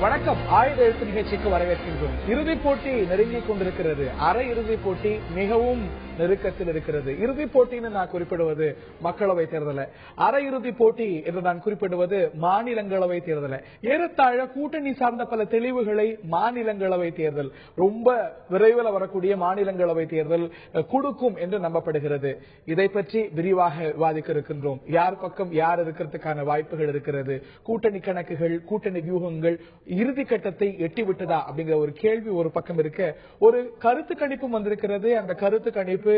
வணக்கம். ஆயுத எழுத்து நிகழ்ச்சிக்கு வரவேற்கின்றோம். இறுதிப் போட்டி நெருங்கிக் கொண்டிருக்கிறது. அரை இறுதிப் போட்டி மிகவும் நெருக்கத்தில் இருக்கிறது. இறுதிப் போட்டின்னு நான் குறிப்பிடுவது மக்களவை தேர்தலை, அரை இறுதிப் போட்டி என்று நான் குறிப்பிடுவது மாநிலங்களவை தேர்தலை. ஏறத்தாழ கூட்டணி சார்ந்த பல தெளிவுகளை மாநிலங்களவை தேர்தல், ரொம்ப விரைவில் வரக்கூடிய மாநிலங்களவை தேர்தல் கொடுக்கும் என்று நம்பப்படுகிறது. இதை பற்றி விரிவாக விவாதிக்க இருக்கின்றோம். யார் பக்கம் யார் இருக்கிறதுக்கான வாய்ப்புகள் இருக்கிறது, கூட்டணி கணக்குகள், கூட்டணி வியூகங்கள் இறுதி கட்டத்தை எட்டிவிட்டதா அப்படிங்கிற ஒரு கேள்வி ஒரு பக்கம் இருக்க, ஒரு கருத்து கணிப்பும் வந்திருக்கிறது. அந்த கருத்து கணிப்பு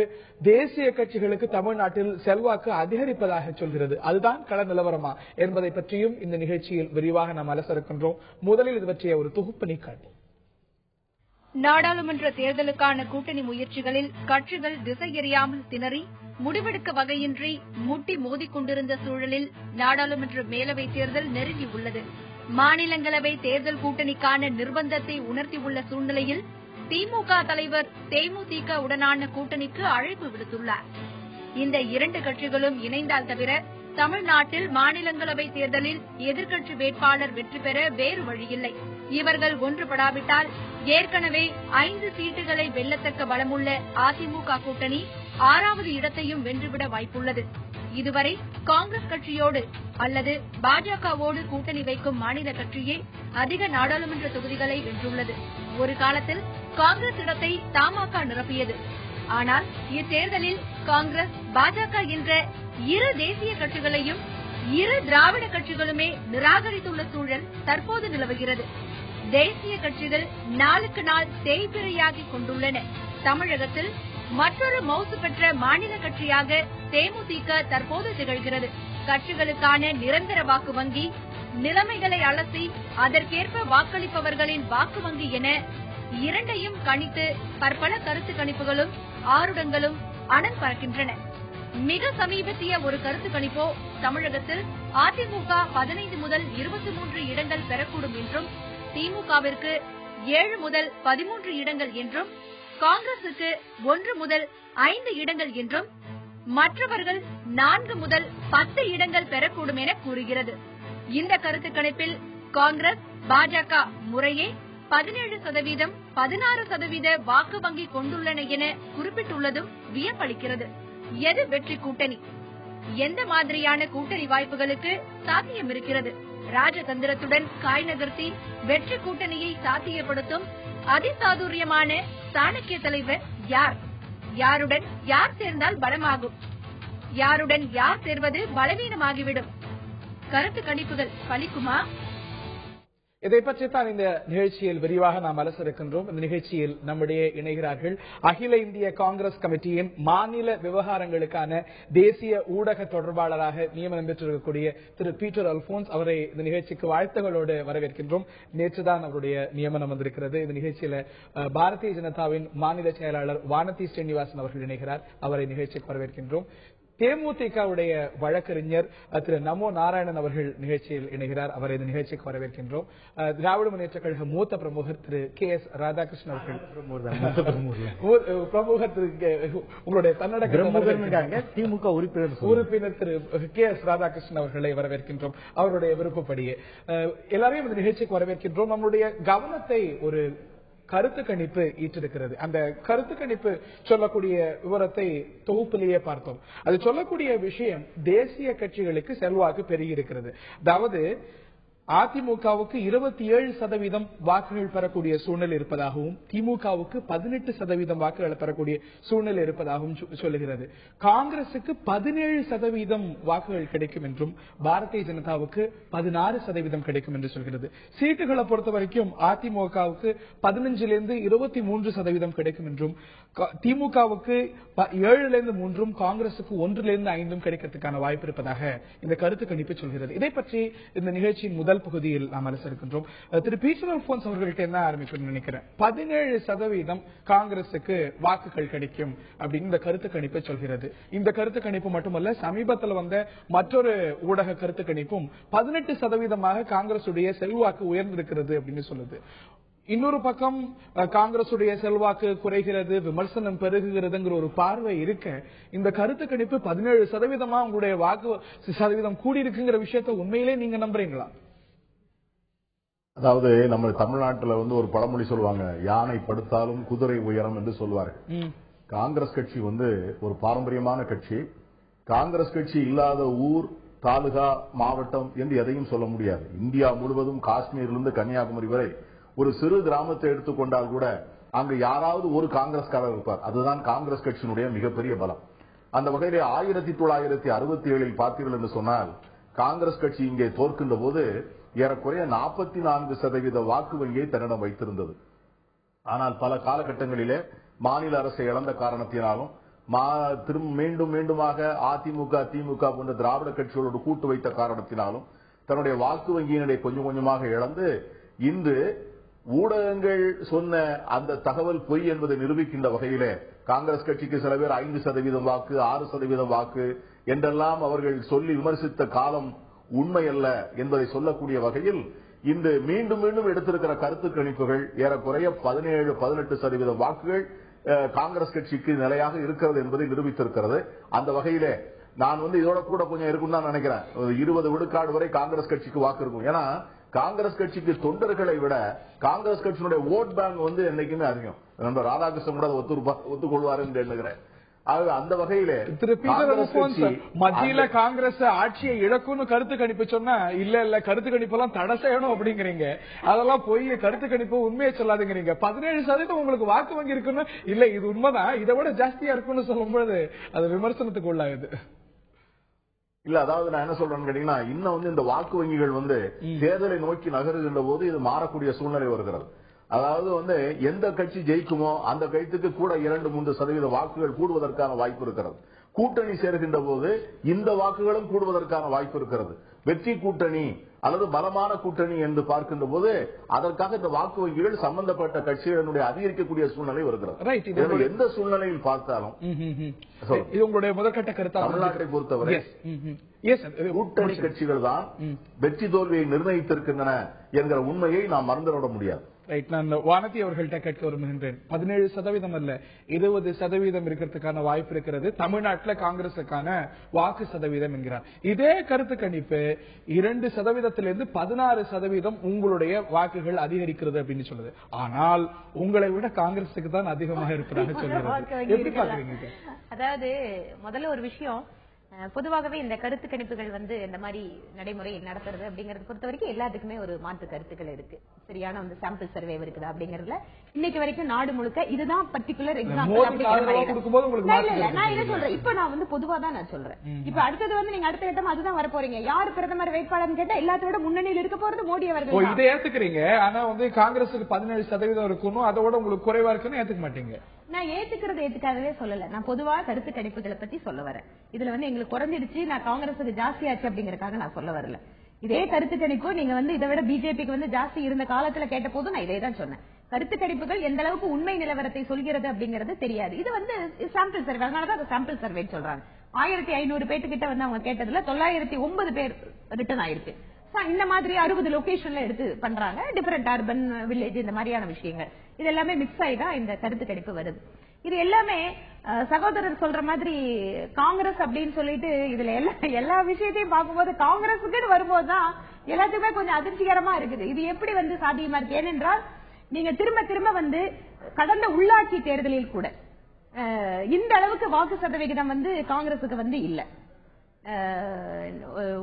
தேசிய கட்சிகளுக்கு தமிழ்நாட்டில் செல்வாக்கு அதிகரிப்பதாக சொல்கிறது. அதுதான் கள நிலவரமா என்பதை பற்றியும் இந்த நிகழ்ச்சியில் விரிவாக நாம் அலச இருக்கின்றோம். முதலில் இது பற்றிய ஒரு தொகுப்பினை காண்போம். நாடாளுமன்ற தேர்தலுக்கான கூட்டணி முயற்சிகளில் கட்சிகள் திசையறியாமல் திணறி முடிவெடுக்க வகையின்றி முட்டி மோதிக் கொண்டிருந்த சூழலில் நாடாளுமன்ற மேலவை தேர்தல் நெருங்கியுள்ளது. மாநிலங்களவை தேர்தல் கூட்டணிக்கான நிர்பந்தத்தை உணர்த்தியுள்ள சூழ்நிலையில் திமுக தலைவர் தேமுதிக உடனான கூட்டணிக்கு அழைப்பு விடுத்துள்ளார். இந்த இரண்டு கட்சிகளும் இணைந்தால் தவிர தமிழ்நாட்டில் மாநிலங்களவை தேர்தலில் எதிர்க்கட்சி வேட்பாளர் வெற்றி பெற வேறு வழியில்லை. இவர்கள் ஒன்றுபடாவிட்டால் ஏற்கனவே 5 சீட்டுகளை வெல்லத்தக்க பலமுள்ள அதிமுக கூட்டணி 6வது இடத்தையும் வென்றுவிட வாய்ப்புள்ளது. இதுவரை காங்கிரஸ் கட்சியோடு அல்லது பாஜகவோடு கூட்டணி வைக்கும் மாநில கட்சியே அதிக நாடாளுமன்ற தொகுதிகளை வென்றுள்ளது. ஒரு காலத்தில் காங்கிரஸ் இடத்தை தமாக நிரப்பியது. ஆனால் இத்தேர்தலில் காங்கிரஸ், பாஜக என்ற இரு தேசிய கட்சிகளையும் இரு திராவிட கட்சிகளுமே நிராகரித்துள்ள சூழல் தற்போது நிலவுகிறது. தேசிய கட்சிகள் நாளுக்கு நாள் தேய்பிரையாகிக் கொண்டுள்ளன. தமிழகத்தில் மற்றொரு மவுசு பெற்ற மாநில கட்சியாக தேமுதிக தற்போது திகழ்கிறது. கட்சிகளுக்கான நிரந்தர வாக்கு வங்கி, நிலைமைகளை அலசி அதற்கேற்ப வாக்களிப்பவர்களின் வாக்கு வங்கி என இரண்டையும் கணித்து பற்பல கருத்து கணிப்புகளும் ஆருடங்களும் அனல் பறக்கின்றன. மிக சமீபத்திய ஒரு கருத்து கணிப்போ தமிழகத்தில் அதிமுக 15 முதல் 23 இடங்கள் பெறக்கூடும் என்றும், திமுகவிற்கு 7 முதல் 13 இடங்கள் என்றும், காங்கிரசுக்கு 1 முதல் 5 இடங்கள் என்றும், மற்றவர்கள் 4 முதல் 10 இடங்கள் பெறக்கூடும் என கூறுகிறது. இந்த கருத்து கணிப்பில் காங்கிரஸ், பாஜக முறையே 17%, 16% வாக்கு வங்கி கொண்டுள்ளன என குறிப்பிட்டுள்ளதும் வியப்பளிக்கிறது. எது வெற்றி கூட்டணி? எந்த மாதிரியான கூட்டணி வாய்ப்புகளுக்கு சாத்தியம் இருக்கிறது? ராஜதந்திரத்துடன் காய் நகர்த்தி வெற்றி கூட்டணியை சாத்தியப்படுத்தும் அதிசாதுரியமான சாணக்கிய தலைவர் யார்? யாருடன் யார் சேர்ந்தால் பலமாகும்? யாருடன் யார் சேர்வது பலவீனமாகிவிடும்? கருத்து கணிப்புகள் பலிக்குமா? இதை பற்றித்தான் இந்த நிகழ்ச்சியில் விரிவாக நாம் அலச இருக்கின்றோம். இந்த நிகழ்ச்சியில் நம்முடைய இணைகிறார்கள் அகில இந்திய காங்கிரஸ் கமிட்டியின் மாநில விவகாரங்களுக்கான தேசிய ஊடக தொடர்பாளராக நியமனம் பெற்றிருக்கக்கூடிய திரு பீட்டர் அல்போன்ஸ். அவரை இந்த நிகழ்ச்சிக்கு வாழ்த்துகளோடு வரவேற்கின்றோம். நேற்றுதான் அவருடைய நியமனம் வந்திருக்கிறது. இந்த நிகழ்ச்சியில பாரதிய ஜனதாவின் மாநில செயலாளர் வானதி ஸ்ரீனிவாசன் அவர்கள் இணைகிறார். அவரை நிகழ்ச்சிக்கு வரவேற்கின்றோம். தேமுதிகவுடைய வழக்கறிஞர் திரு நமோ நாராயணன் அவர்கள் நிகழ்ச்சியில் இணைகிறார். அவரை இந்த நிகழ்ச்சிக்கு வரவேற்கின்றோம். திராவிட முன்னேற்ற கழக மூத்த பிரமுகர் திரு KS ராதாகிருஷ்ணன் அவர்கள், பிரமுகர் திரு உங்களுடைய தன்னடக்க திமுக உறுப்பினர் திரு KS ராதாகிருஷ்ணன் அவர்களை வரவேற்கின்றோம். அவருடைய விருப்பப்படியே எல்லாரையும் இந்த நிகழ்ச்சிக்கு வரவேற்கின்றோம். நம்முடைய கவனத்தை ஒரு கருத்து கணிப்பு ஈட்டிருக்கிறது. அந்த கருத்து கணிப்பு சொல்லக்கூடிய விவரத்தை தொகுப்பிலேயே பார்த்தோம். அது சொல்லக்கூடிய விஷயம் தேசிய கட்சிகளுக்கு செல்வாக்கு பெருகி இருக்கிறது. அதாவது அதிமுகவுக்கு 27% வாக்குகள் பெறக்கூடிய சூழ்நிலை இருப்பதாகவும், திமுகவுக்கு 18% வாக்குகள் பெறக்கூடிய சூழ்நிலை இருப்பதாகவும் சொல்லுகிறது. காங்கிரசுக்கு 17% வாக்குகள் கிடைக்கும் என்றும், பாரதிய ஜனதாவுக்கு 16% கிடைக்கும் என்று சொல்கிறது. சீட்டுகளை பொறுத்த வரைக்கும் அதிமுகவுக்கு 15லிருந்து 23% கிடைக்கும் என்றும், திமுகவுக்கு 7லிருந்து 3ம், காங்கிரசுக்கு 1லிருந்து 5ம் கிடைக்கிறதுக்கான வாய்ப்பு இருப்பதாக இந்த கருத்து கணிப்பு சொல்கிறது. இதை பற்றி இந்த நிகழ்ச்சியின் முதல் பகுதியில் நாம் அலசிருக்கின்றோம். திரு பீட்டர் அல்போன்ஸ் அவர்கள்ட்ட என்ன ஆரம்பிக்கணும்னு நினைக்கிறேன். 17% காங்கிரசுக்கு வாக்குகள் கிடைக்கும் அப்படின்னு இந்த கருத்து கணிப்பை சொல்கிறது. இந்த கருத்து கணிப்பு மட்டுமல்ல, சமீபத்தில் வந்த மற்றொரு ஊடக கருத்து கணிப்பும் 18% காங்கிரசுடைய செல்வாக்கு உயர்ந்திருக்கிறது அப்படின்னு சொல்லுது. இன்னொரு பக்கம் காங்கிரசுடைய செல்வாக்கு குறைகிறது, விமர்சனம் பெருகுகிறதுங்கிற ஒரு பார்வை இருக்க, இந்த கருத்து கணிப்பு 17% உங்களுடைய வாக்கு சதவீதம் கூடியிருக்குங்கிற விஷயத்தை உண்மையிலே நீங்க நம்புறீங்களா? அதாவது நம்ம தமிழ்நாட்டில் ஒரு பழமொழி சொல்லுவாங்க, யானை படுத்தாலும் குதிரை உயரம் என்று சொல்வார்கள். காங்கிரஸ் கட்சி ஒரு பாரம்பரியமான கட்சி. காங்கிரஸ் கட்சி இல்லாத ஊர், தாலுகா, மாவட்டம் என்று எதையும் சொல்ல முடியாது. இந்தியா முழுவதும் காஷ்மீரிலிருந்து கன்னியாகுமரி வரை ஒரு சிறு கிராமத்தை எடுத்துக்கொண்டால் கூட அங்கு யாராவது ஒரு காங்கிரஸ்காரர் இருப்பார். அதுதான் காங்கிரஸ் கட்சியினுடைய மிகப்பெரிய பலம். அந்த வகையிலே 1967 பார்த்தீர்கள் என்று சொன்னால் காங்கிரஸ் கட்சி இங்கே தோற்கின்ற போது ஏறக்குறைய 44% வாக்கு வங்கியை தன்னிடம் வைத்திருந்தது. ஆனால் பல காலகட்டங்களிலே மாநில அரசை இழந்த காரணத்தினாலும் மீண்டும் மீண்டுமாக அதிமுக, திமுக போன்ற திராவிட கட்சிகளோடு கூட்டு வைத்த காரணத்தினாலும் தன்னுடைய வாக்கு வங்கியினுடைய கொஞ்சம் கொஞ்சமாக இழந்து இன்று ஊடகங்கள் சொன்ன அந்த தகவல் பொய் என்பதை நிரூபிக்கின்ற வகையிலே காங்கிரஸ் கட்சிக்கு சில பேர் 5% வாக்கு, 6% வாக்கு என்றெல்லாம் அவர்கள் சொல்லி விமர்சித்த காலம் உண்மை அல்ல என்பதை சொல்லக்கூடிய வகையில் இந்த மீண்டும் மீண்டும் எடுத்திருக்கிற கருத்து கணிப்புகள் ஏறக்குறைய 17-18% வாக்குகள் காங்கிரஸ் கட்சிக்கு நிலையாக இருக்கிறது என்பதை நிரூபித்திருக்கிறது. அந்த வகையிலே நான் இதோட கூட கொஞ்சம் இருக்கும் தான் நினைக்கிறேன். 20 விழுக்காடு வரை காங்கிரஸ் கட்சிக்கு வாக்கு இருக்கும். ஏன்னா காங்கிரஸ் கட்சிக்கு தொண்டர்களை விட காங்கிரஸ் கட்சியினுடைய ஓட் பேங்க் என்னைக்குமே அதிகம். நண்பர் ராதாகிருஷ்ணன் கூட ஒத்துக்கொள்வார் என்று எண்ணுகிறேன். அந்த வகையிலே திரு மத்தியில காங்கிரஸ் ஆட்சியை இழக்கும்னு கருத்து கணிப்பு சொன்னா இல்ல கருத்து கணிப்பு எல்லாம் தடை செய்யணும் அப்படிங்கிறீங்க. அதெல்லாம் போய் கருத்து கணிப்பு உண்மையை சொல்லாதுங்கிறீங்க. 17% உங்களுக்கு வாக்கு வங்கி இருக்குன்னு இல்ல, இது உண்மைதான், இதை விட ஜாஸ்தியா இருக்குன்னு சொல்லும்போது அது விமர்சனத்துக்கு உள்ளாகுது. இல்ல, அதாவது நான் என்ன சொல்றேன்னு கேட்டீங்கன்னா, இன்னும் இந்த வாக்கு வங்கிகள் தேர்தலை நோக்கி நகருகின்ற போது இது மாறக்கூடிய சூழ்நிலை வருகிறது. அதாவது எந்த கட்சி ஜெயிக்குமோ அந்த கட்சிக்கு கூட 2-3% வாக்குகள் கூடுவதற்கான வாய்ப்பு இருக்கிறது. கூட்டணி சேர்கின்ற போது இந்த வாக்குகளும் கூடுவதற்கான வாய்ப்பு இருக்கிறது. வெற்றி கூட்டணி அல்லது பலமான கூட்டணி என்று பார்க்கின்ற போது அதற்காக இந்த வாக்கு வங்கிகள் சம்பந்தப்பட்ட கட்சிகளுடைய அதிகரிக்கக்கூடிய சூழ்நிலை வருகிறது. எந்த சூழ்நிலையில் பார்த்தாலும் இது உங்களுடைய முதற்கட்ட கருத்து. தமிழ்நாட்டை பொறுத்தவரை கூட்டணி கட்சிகள் தான் வெற்றி தோல்வியை நிர்ணயித்திருக்கின்றன என்கிற உண்மையை நாம் மறந்துவிட முடியாது. நான் வானதி அவர்கள்ட்ட கேட்க விரும்புகின்றேன். 17% அல்ல 20% இருக்கிறதுக்கான வாய்ப்பு இருக்கிறது தமிழ்நாட்டில் காங்கிரசுக்கான வாக்கு சதவீதம் என்கிறார். இதே கருத்து கணிப்பு 2%-லிருந்து 16% உங்களுடைய வாக்குகள் அதிகரிக்கிறது அப்படின்னு சொல்லுது. ஆனால் உங்களை விட காங்கிரசுக்கு தான் அதிகமாக இருக்கிறாங்க சொல்லுறது. எப்படி பாக்குறீங்க? அதாவது முதல்ல ஒரு விஷயம், பொதுவாகவே இந்த கருத்து கணிப்புகள் இந்த மாதிரி நடைமுறை நடத்துறது அப்படிங்கறது பொறுத்த வரைக்கும் எல்லாத்துக்குமே ஒரு மாற்று கருத்துக்கள் இருக்கு. சரியான சாம்பிள் சர்வே இருக்குது அப்படிங்கறதுல இன்னைக்கு வரைக்கும் நாடு முழுக்க இதுதான் பர்டிகுலர் எக்ஸாம்பிள். நான் இதை சொல்றேன், இப்ப நான் பொதுவா தான் நான் சொல்றேன். இப்ப அடுத்தது நீங்க அடுத்த கட்டம் அதுதான் வர போறீங்க. யார் பிரதமர் வேட்பாளர் கேட்டா எல்லாத்தோட முன்னணியில் இருக்க போறது மோடி அவர்கள். இதை ஏத்துக்கிறீங்க. ஆனா காங்கிரசுக்கு 17% இருக்கணும், அதோட உங்களுக்கு குறைவா இருக்குன்னு ஏத்துக்க மாட்டீங்க. நான் ஏத்துக்கிறது ஏத்துக்காதவே சொல்லல. நான் பொதுவா கருத்து கணிப்புகளை பத்தி சொல்ல வரேன். இதுல எங்களுக்கு குறைஞ்சிடுச்சு, நான் காங்கிரஸுக்கு ஜாஸ்தி ஆச்சு அப்படிங்கறதுக்காக நான் சொல்ல வரல. இதே கருத்து கணிப்பு நீங்க இதை விட பிஜேபிக்கு ஜாஸ்தி இருந்த காலத்துல கேட்ட போது நான் இதே தான் சொன்னேன். கருத்து கணிப்புகள் எந்த அளவுக்கு உண்மை நிலவரத்தை சொல்கிறது அப்படிங்கறது தெரியாது. இது சாம்பிள் சர்வே, அதனாலதான் சாம்பிள் சர்வே சொல்றாங்க. 1500 பேர்கிட்ட அவங்க கேட்டதுல 909 பேர் ரிட்டர்ன் ஆயிருக்கு. இந்த மாதிரி 60 லொகேஷன்ல எடுத்து பண்றாங்க. டிஃபரெண்ட் அர்பன், வில்லேஜ் இந்த மாதிரியான விஷயங்கள் இது எல்லாமே மிக்ஸ் ஆயிதான் இந்த கருத்து கணிப்பு வருது. இது எல்லாமே சகோதரர் சொல்ற மாதிரி காங்கிரஸ் அப்படின்னு சொல்லிட்டு இதுல எல்லா விஷயத்தையும் பார்க்கும்போது காங்கிரஸுக்கு வரும்போதுதான் எல்லாத்துக்குமே கொஞ்சம் அதிர்ச்சிகரமா இருக்குது. இது எப்படி சாத்தியமா இருக்கு? ஏனென்றால் நீங்க திரும்ப திரும்ப கடந்த உள்ளாட்சி தேர்தலில் கூட இந்த அளவுக்கு வாக்கு சதவிகிதம் காங்கிரசுக்கு இல்ல.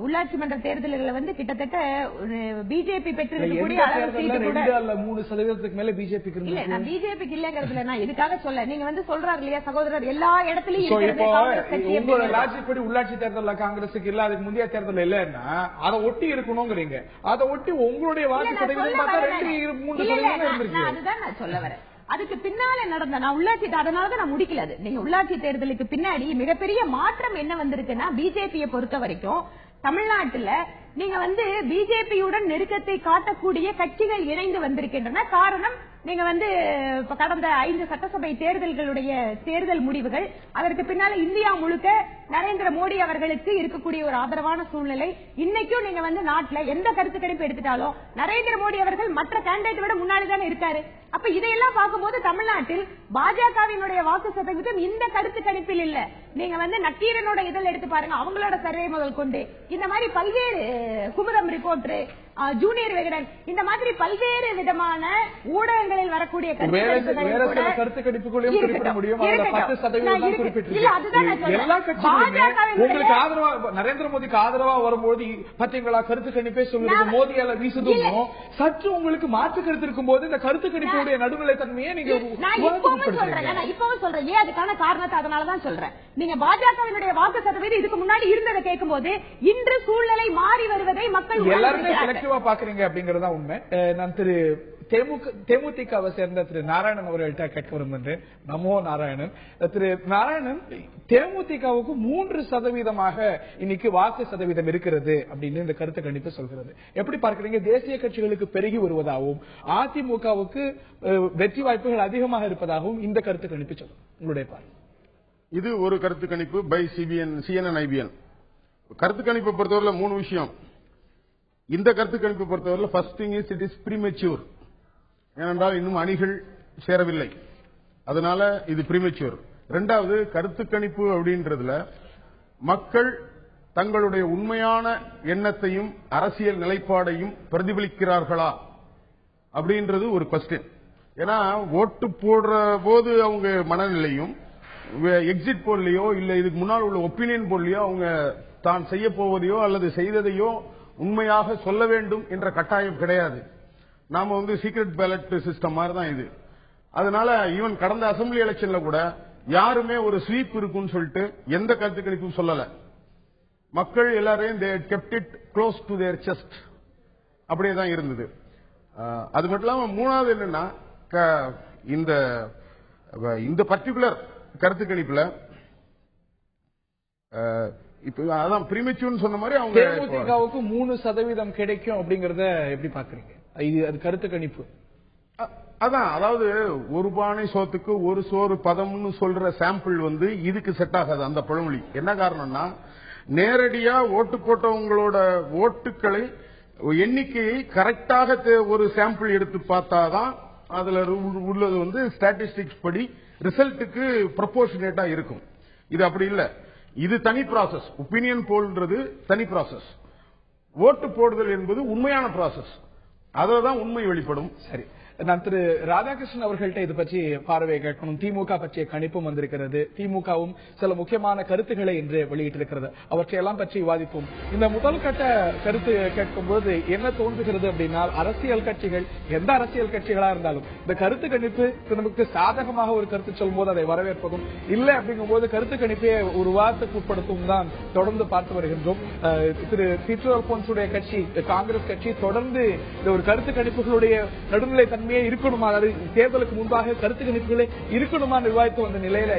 உள்ளாட்சி மன்ற தேர்தல்கள் கிட்டத்தட்ட பிஜேபி பெற்றிருக்கக்கூடிய 3% மேல பிஜேபிக்கு இல்ல. நான் பிஜேபிக்கு இல்லங்கிறதுல நான் இதுக்காக சொல்ல, நீங்க சொல்றாரு இல்லையா சகோதரர், எல்லா இடத்துலயும் உள்ளாட்சி தேர்தல் காங்கிரசுக்கு இல்ல, அதுக்கு முந்தைய தேர்தல் இல்லன்னா அதை ஒட்டி இருக்கணும்ங்கிறீங்க. அதை ஒட்டி உங்களுடைய வாக்கு சதவீதம் அதுதான் நான் சொல்ல வரேன். அதுக்கு பின்னால நடந்த நான் உள்ளாட்சி, அதனாலதான் நான் முடிக்கல. நீங்க உள்ளாட்சி தேர்தலுக்கு பின்னாடி மிகப்பெரிய மாற்றம் என்ன வந்திருக்குன்னா, பிஜேபியை பொறுத்த வரைக்கும் தமிழ்நாட்டுல நீங்க பிஜேபியுடன் நெருக்கத்தை காட்டக்கூடிய கட்சிகள் இணைந்து வந்திருக்கின்றன. காரணம், நீங்க கடந்த 5 சட்டசபை தேர்தல்களுடைய தேர்தல் முடிவுகள், அதற்கு பின்னால இந்தியா முழுக்க நரேந்திர மோடி அவர்களுக்கு இருக்கக்கூடிய ஒரு ஆதரவான சூழ்நிலை. இன்னைக்கும் நீங்க நாட்டுல எந்த கருத்து கணிப்பு எடுத்துட்டாலும் நரேந்திர மோடி அவர்கள் மற்ற கேண்டிடேட் விட முன்னாடி தானே இருக்காரு. அப்ப இதையெல்லாம் பார்க்கும்போது தமிழ்நாட்டில் பாஜகவினுடைய வாக்கு சதவீதம் இந்த கருத்து கணிப்பில் இல்ல. நீங்க நக்கீரனோட இதழ் எடுத்து பாருங்க, அவங்களோட சர்வே முதல் கொண்டு இந்த மாதிரி பல்வேறு குமுதம் ரிப்போர்ட், ஜூனியர் விகடன், இந்த மாதிரி பல்வேறு விதமான ஊடகங்களில் வரக்கூடிய கருத்து கணிப்புகளையும் குறிப்பிட முடியும். எல்லா கட்சிகளுமே உங்களுக்கு ஆதரவா, நரேந்திர மோடிக்கு ஆதரவா வரும்போது பாத்தீங்களா கருத்து கணிப்பே சொல்லுறது மோதியால வீசுதும், சற்று உங்களுக்கு மாற்று கருத்து இருக்கும் போது இந்த கருத்து கணிப்புடைய நடுநிலை தன்மையை நீங்க இப்பவும் சொல்றேன். ஏன் அதுக்கான காரணத்தை அதனாலதான் சொல்றேன். நீங்க பாஜகவினுடைய வாக்கு சதவீதம் இதுக்கு முன்னாடி இருந்ததை கேட்கும் போது இன்று சூழ்நிலை மாறி வருவதை மக்கள் எல்லாருமே செலக்டிவா பாக்குறீங்க அப்படிங்கறதா உண்மை. நான் திரு தேமுதிகவை சேர்ந்த திரு நாராயணன் அவர்கள்ட்ட கேட்க விரும்புகிறேன். நமோ நாராயணன். திரு நாராயணன், தேமுதிகவுக்கு 3% இன்னைக்கு வாக்கு சதவீதம் இருக்கிறது அப்படின்னு இந்த கருத்து கணிப்பு சொல்கிறது. எப்படி பார்க்கிறீங்க? தேசிய கட்சிகளுக்கு பெருகி வருவதாகவும் அதிமுகவுக்கு வெற்றி வாய்ப்புகள் அதிகமாக இருப்பதாகவும் இந்த கருத்து கணிப்பு சொல்லும். உங்களுடைய பார்வை. இது ஒரு கருத்து கணிப்பு பை CNN IBN. கருத்து கணிப்பை பொறுத்தவரை 3 விஷயம். இந்த கருத்து கணிப்பை பொறுத்தவரை first thing is it is premature. ஏனென்றால் இன்னும் அணிகள் சேரவில்லை, அதனால இது ப்ரீமெச்சூர். இரண்டாவது, கருத்து கணிப்பு அப்படின்றதுல மக்கள் தங்களுடைய உண்மையான எண்ணத்தையும் அரசியல் நிலைப்பாடையும் பிரதிபலிக்கிறார்களா அப்படின்றது ஒரு கொஸ்டின். ஏன்னா ஓட்டு போடுற போது அவங்க மனநிலையும் எக்ஸிட் போல்லையோ இல்ல இதுக்கு முன்னால் உள்ள ஒப்பீனியன் போல்லையோ அவங்க தான் செய்ய போவதையோ அல்லது செய்ததையோ உண்மையாக சொல்ல வேண்டும் என்ற கட்டாயம் கிடையாது. நாம சீக்ரெட் பேலட் சிஸ்டம் மாதிரி தான் இது. அதனால ஈவன் கடந்த அசம்பிளி எலெக்ஷன்ல கூட யாருமே ஒரு ஸ்வீப் இருக்குன்னு சொல்லிட்டு எந்த கருத்து கணிப்பும் சொல்லல. மக்கள் எல்லாரையும் they kept it close to their chest. அப்படியே தான் இருந்தது. அது மட்டும் இல்லாம மூணாவது என்னன்னா, இந்த பர்டிகுலர் கருத்து கணிப்புல இப்ப அதான் பிரிமெச்சூர்னு சொன்ன மாதிரி அவங்க தேமுதிகவுக்கு 3% கிடைக்கும் அப்படிங்கறத எப்படி பாக்குறீங்க? அது கருத்து கணிப்பு அதான். அதாவது ஒரு பானை சோத்துக்கு ஒரு சோறு பதம்னு சொல்ற சாம்பிள் இதுக்கு செட் ஆகாது. அந்த பழமொழி என்ன காரணம்னா, நேரடியா ஓட்டு போட்டவங்களோட ஓட்டுக்களை எண்ணிக்கையை கரெக்டாக ஒரு சாம்பிள் எடுத்து பார்த்தாதான் அதுல உள்ளது ஸ்டாட்டிஸ்டிக்ஸ் படி ரிசல்ட்டுக்கு ப்ரொபோர்ஷனேட்டா இருக்கும். இது அப்படி இல்ல. இது தனி ப்ராசஸ். ஒப்பீனியன் போல்ன்றது தனி ப்ராசஸ். ஓட்டு போடுதல் என்பது உண்மையான ப்ராசஸ். அதுலதான் உண்மை வெளிப்படும். சரி, நான் திரு ராதாகிருஷ்ணன் அவர்கள்ட்ட இது பற்றி பார்வையை கேட்கணும். திமுக பற்றிய கணிப்பும் வந்திருக்கிறது. திமுகவும் சில முக்கியமான கருத்துக்களை இன்று வெளியிட்டிருக்கிறது. அவற்றையெல்லாம் பற்றி விவாதிப்போம். இந்த முதல் கட்ட கருத்து கேட்கும்போது என்ன தோன்றுகிறது அப்படின்னா, அரசியல் கட்சிகள் எந்த அரசியல் கட்சிகளா இருந்தாலும் இந்த கருத்து கணிப்பு நமக்கு சாதகமாக ஒரு கருத்து சொல்லும் போது அதை வரவேற்பதும் இல்லை அப்படிங்கும் போது கருத்து கணிப்பை ஒரு வாரத்துக்கு உட்படுத்தும் தான் தொடர்ந்து பார்த்து வருகின்றோம். திரு பீட்டர் அல்போன்ஸுடைய கட்சி காங்கிரஸ் கட்சி தொடர்ந்து இந்த ஒரு கருத்து கணிப்புகளுடைய நடுநிலை தன்மை இருக்கணுமா, அதாவது தேர்தலுக்கு முன்பாக கருத்து கணிப்புகளே இருக்கணுமா நிர்வாகித்து வந்த நிலையில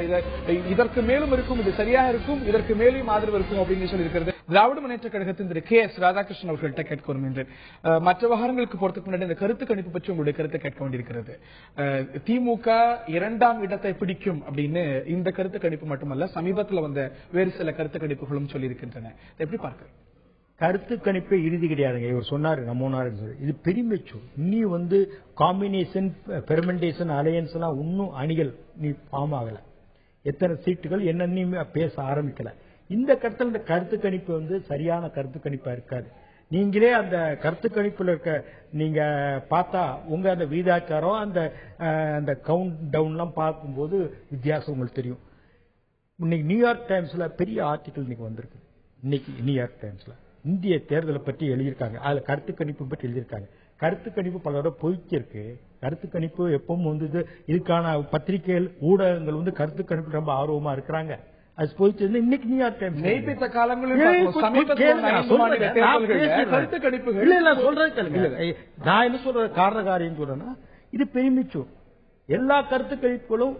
இதற்கு மேலும் இருக்கும், இது சரியாக இருக்கும், இதற்கு மேலும் ஆதரவு இருக்கும் அப்படின்னு சொல்லி இருக்கிறது. திராவிட முன்னேற்ற கழகத்தின் திரு KS ராதாகிருஷ்ணன் அவர்கள்ட்ட கேட்க விரும்புகின்றேன். மற்ற விவகாரங்களுக்கு போறதுக்கு முன்னாடி இந்த கருத்து கணிப்பு பற்றி உங்களுடைய கருத்தை கேட்க வேண்டியிருக்கிறது. திமுக 2ஆம் இடத்தை பிடிக்கும் அப்படின்னு இந்த கருத்து கணிப்பு மட்டுமல்ல, சமீபத்தில் வந்த வேறு சில கருத்து கணிப்புகளும் சொல்லி இருக்கின்றன. எப்படி பார்க்க? கருத்து கணிப்பே இறுதி கிடையாதுங்க. இவர் சொன்னாரு நமோனாரு, இது பெருமெச்சூர். இன்னும் காம்பினேஷன் பெர்மெண்டேஷன் அலையன்ஸ் எல்லாம் இன்னும் அணிகள் நீ ஃபார்ம் ஆகல. எத்தனை சீட்டுகள் என்னன்னு பேச ஆரம்பிக்கல. இந்த கருத்துல இந்த கருத்து கணிப்பு சரியான கருத்து கணிப்பா இருக்காது. நீங்களே அந்த கருத்து கணிப்புல இருக்க நீங்க பார்த்தா உங்க அந்த வீதாச்சாரம் அந்த கவுண்ட் டவுன் எல்லாம் பார்க்கும்போது வித்தியாசம் உங்களுக்கு தெரியும். இன்னைக்கு நியூயார்க் டைம்ஸ்ல பெரிய ஆர்டிகல் இன்னைக்கு வந்திருக்கு. இன்னைக்கு நியூயார்க் டைம்ஸ்ல இந்திய தேர்தலை பற்றி எழுதியிருக்காங்க. அதுல கருத்து கணிப்பு பற்றி எழுதியிருக்காங்க. கருத்து கணிப்பு பலரோட போயிருக்கு. கருத்து கணிப்பு எப்பவும் இதுக்கான பத்திரிகைகள் ஊடகங்கள் கருத்து கணிப்பு ரொம்ப ஆர்வமா இருக்கிறாங்க. அது போயிட்டு இன்னைக்கு நியூயார்க் டைம்ஸ் மெய்ப்பித்த காலங்களில் கருத்து கணிப்புகள் நான் என்ன சொல்ற காரண காரியம் சொல்றேன்னா, இது பெருமிச்சூர். எல்லா கருத்து கணிப்புகளும்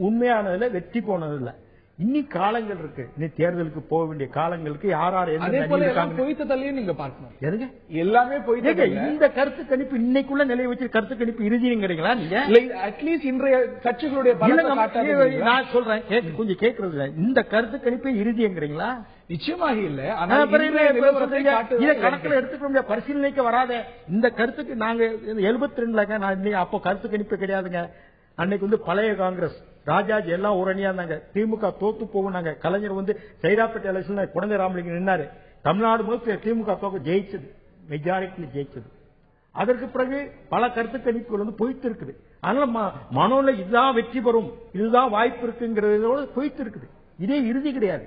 உண்மையானதுல வெற்றி போனதில்லை. இன்னி காலங்கள் இருக்கு. நீ தேர்தலுக்கு போக வேண்டிய காலங்களுக்கு யார் பொய்த்தலையும் நீங்க பார்க்கணும். எல்லாமே இந்த கருத்து கணிப்பு இன்னைக்குள்ள நிலையை வச்சு கருத்து கணிப்பு இறுதிங்கிறீங்களா? நீங்க அட்லீஸ்ட் இன்றைய கட்சிகளுடைய நான் சொல்றேன், கொஞ்சம் கேட்கறது. இந்த கருத்து கணிப்பு இறுதிங்கிறீங்களா? நிச்சயமாக இல்ல. கணக்கில் எடுத்துக்க முடியாது, பரிசீலனைக்கு வராத இந்த கருத்துக்கு நாங்க 72 அப்போ கருத்து கணிப்பு கிடையாதுங்க. அன்னைக்கு பழைய காங்கிரஸ் ராஜாஜி எல்லாம் ஒரு அணியா இருந்தாங்க. திமுக தோத்து போகுனாங்க. கலைஞர் சைதாப்பேட்டை எலெக்ஷன்ல குழந்தை ராமலிங்கம் நின்னாரு. தமிழ்நாடு முழுக்க திமுக தோக்க ஜெயிச்சது. மெஜாரிட்டியில் ஜெயிச்சது. அதற்கு பிறகு பல கருத்து கணிப்புகள் வந்து பொய்த்து இருக்குது. அதனால மனோல இதுதான் வெற்றி பெறும், இதுதான் வாய்ப்பு இருக்குங்கிறதோட பொய்த்து இருக்குது. இதே இறுதி கிடையாது.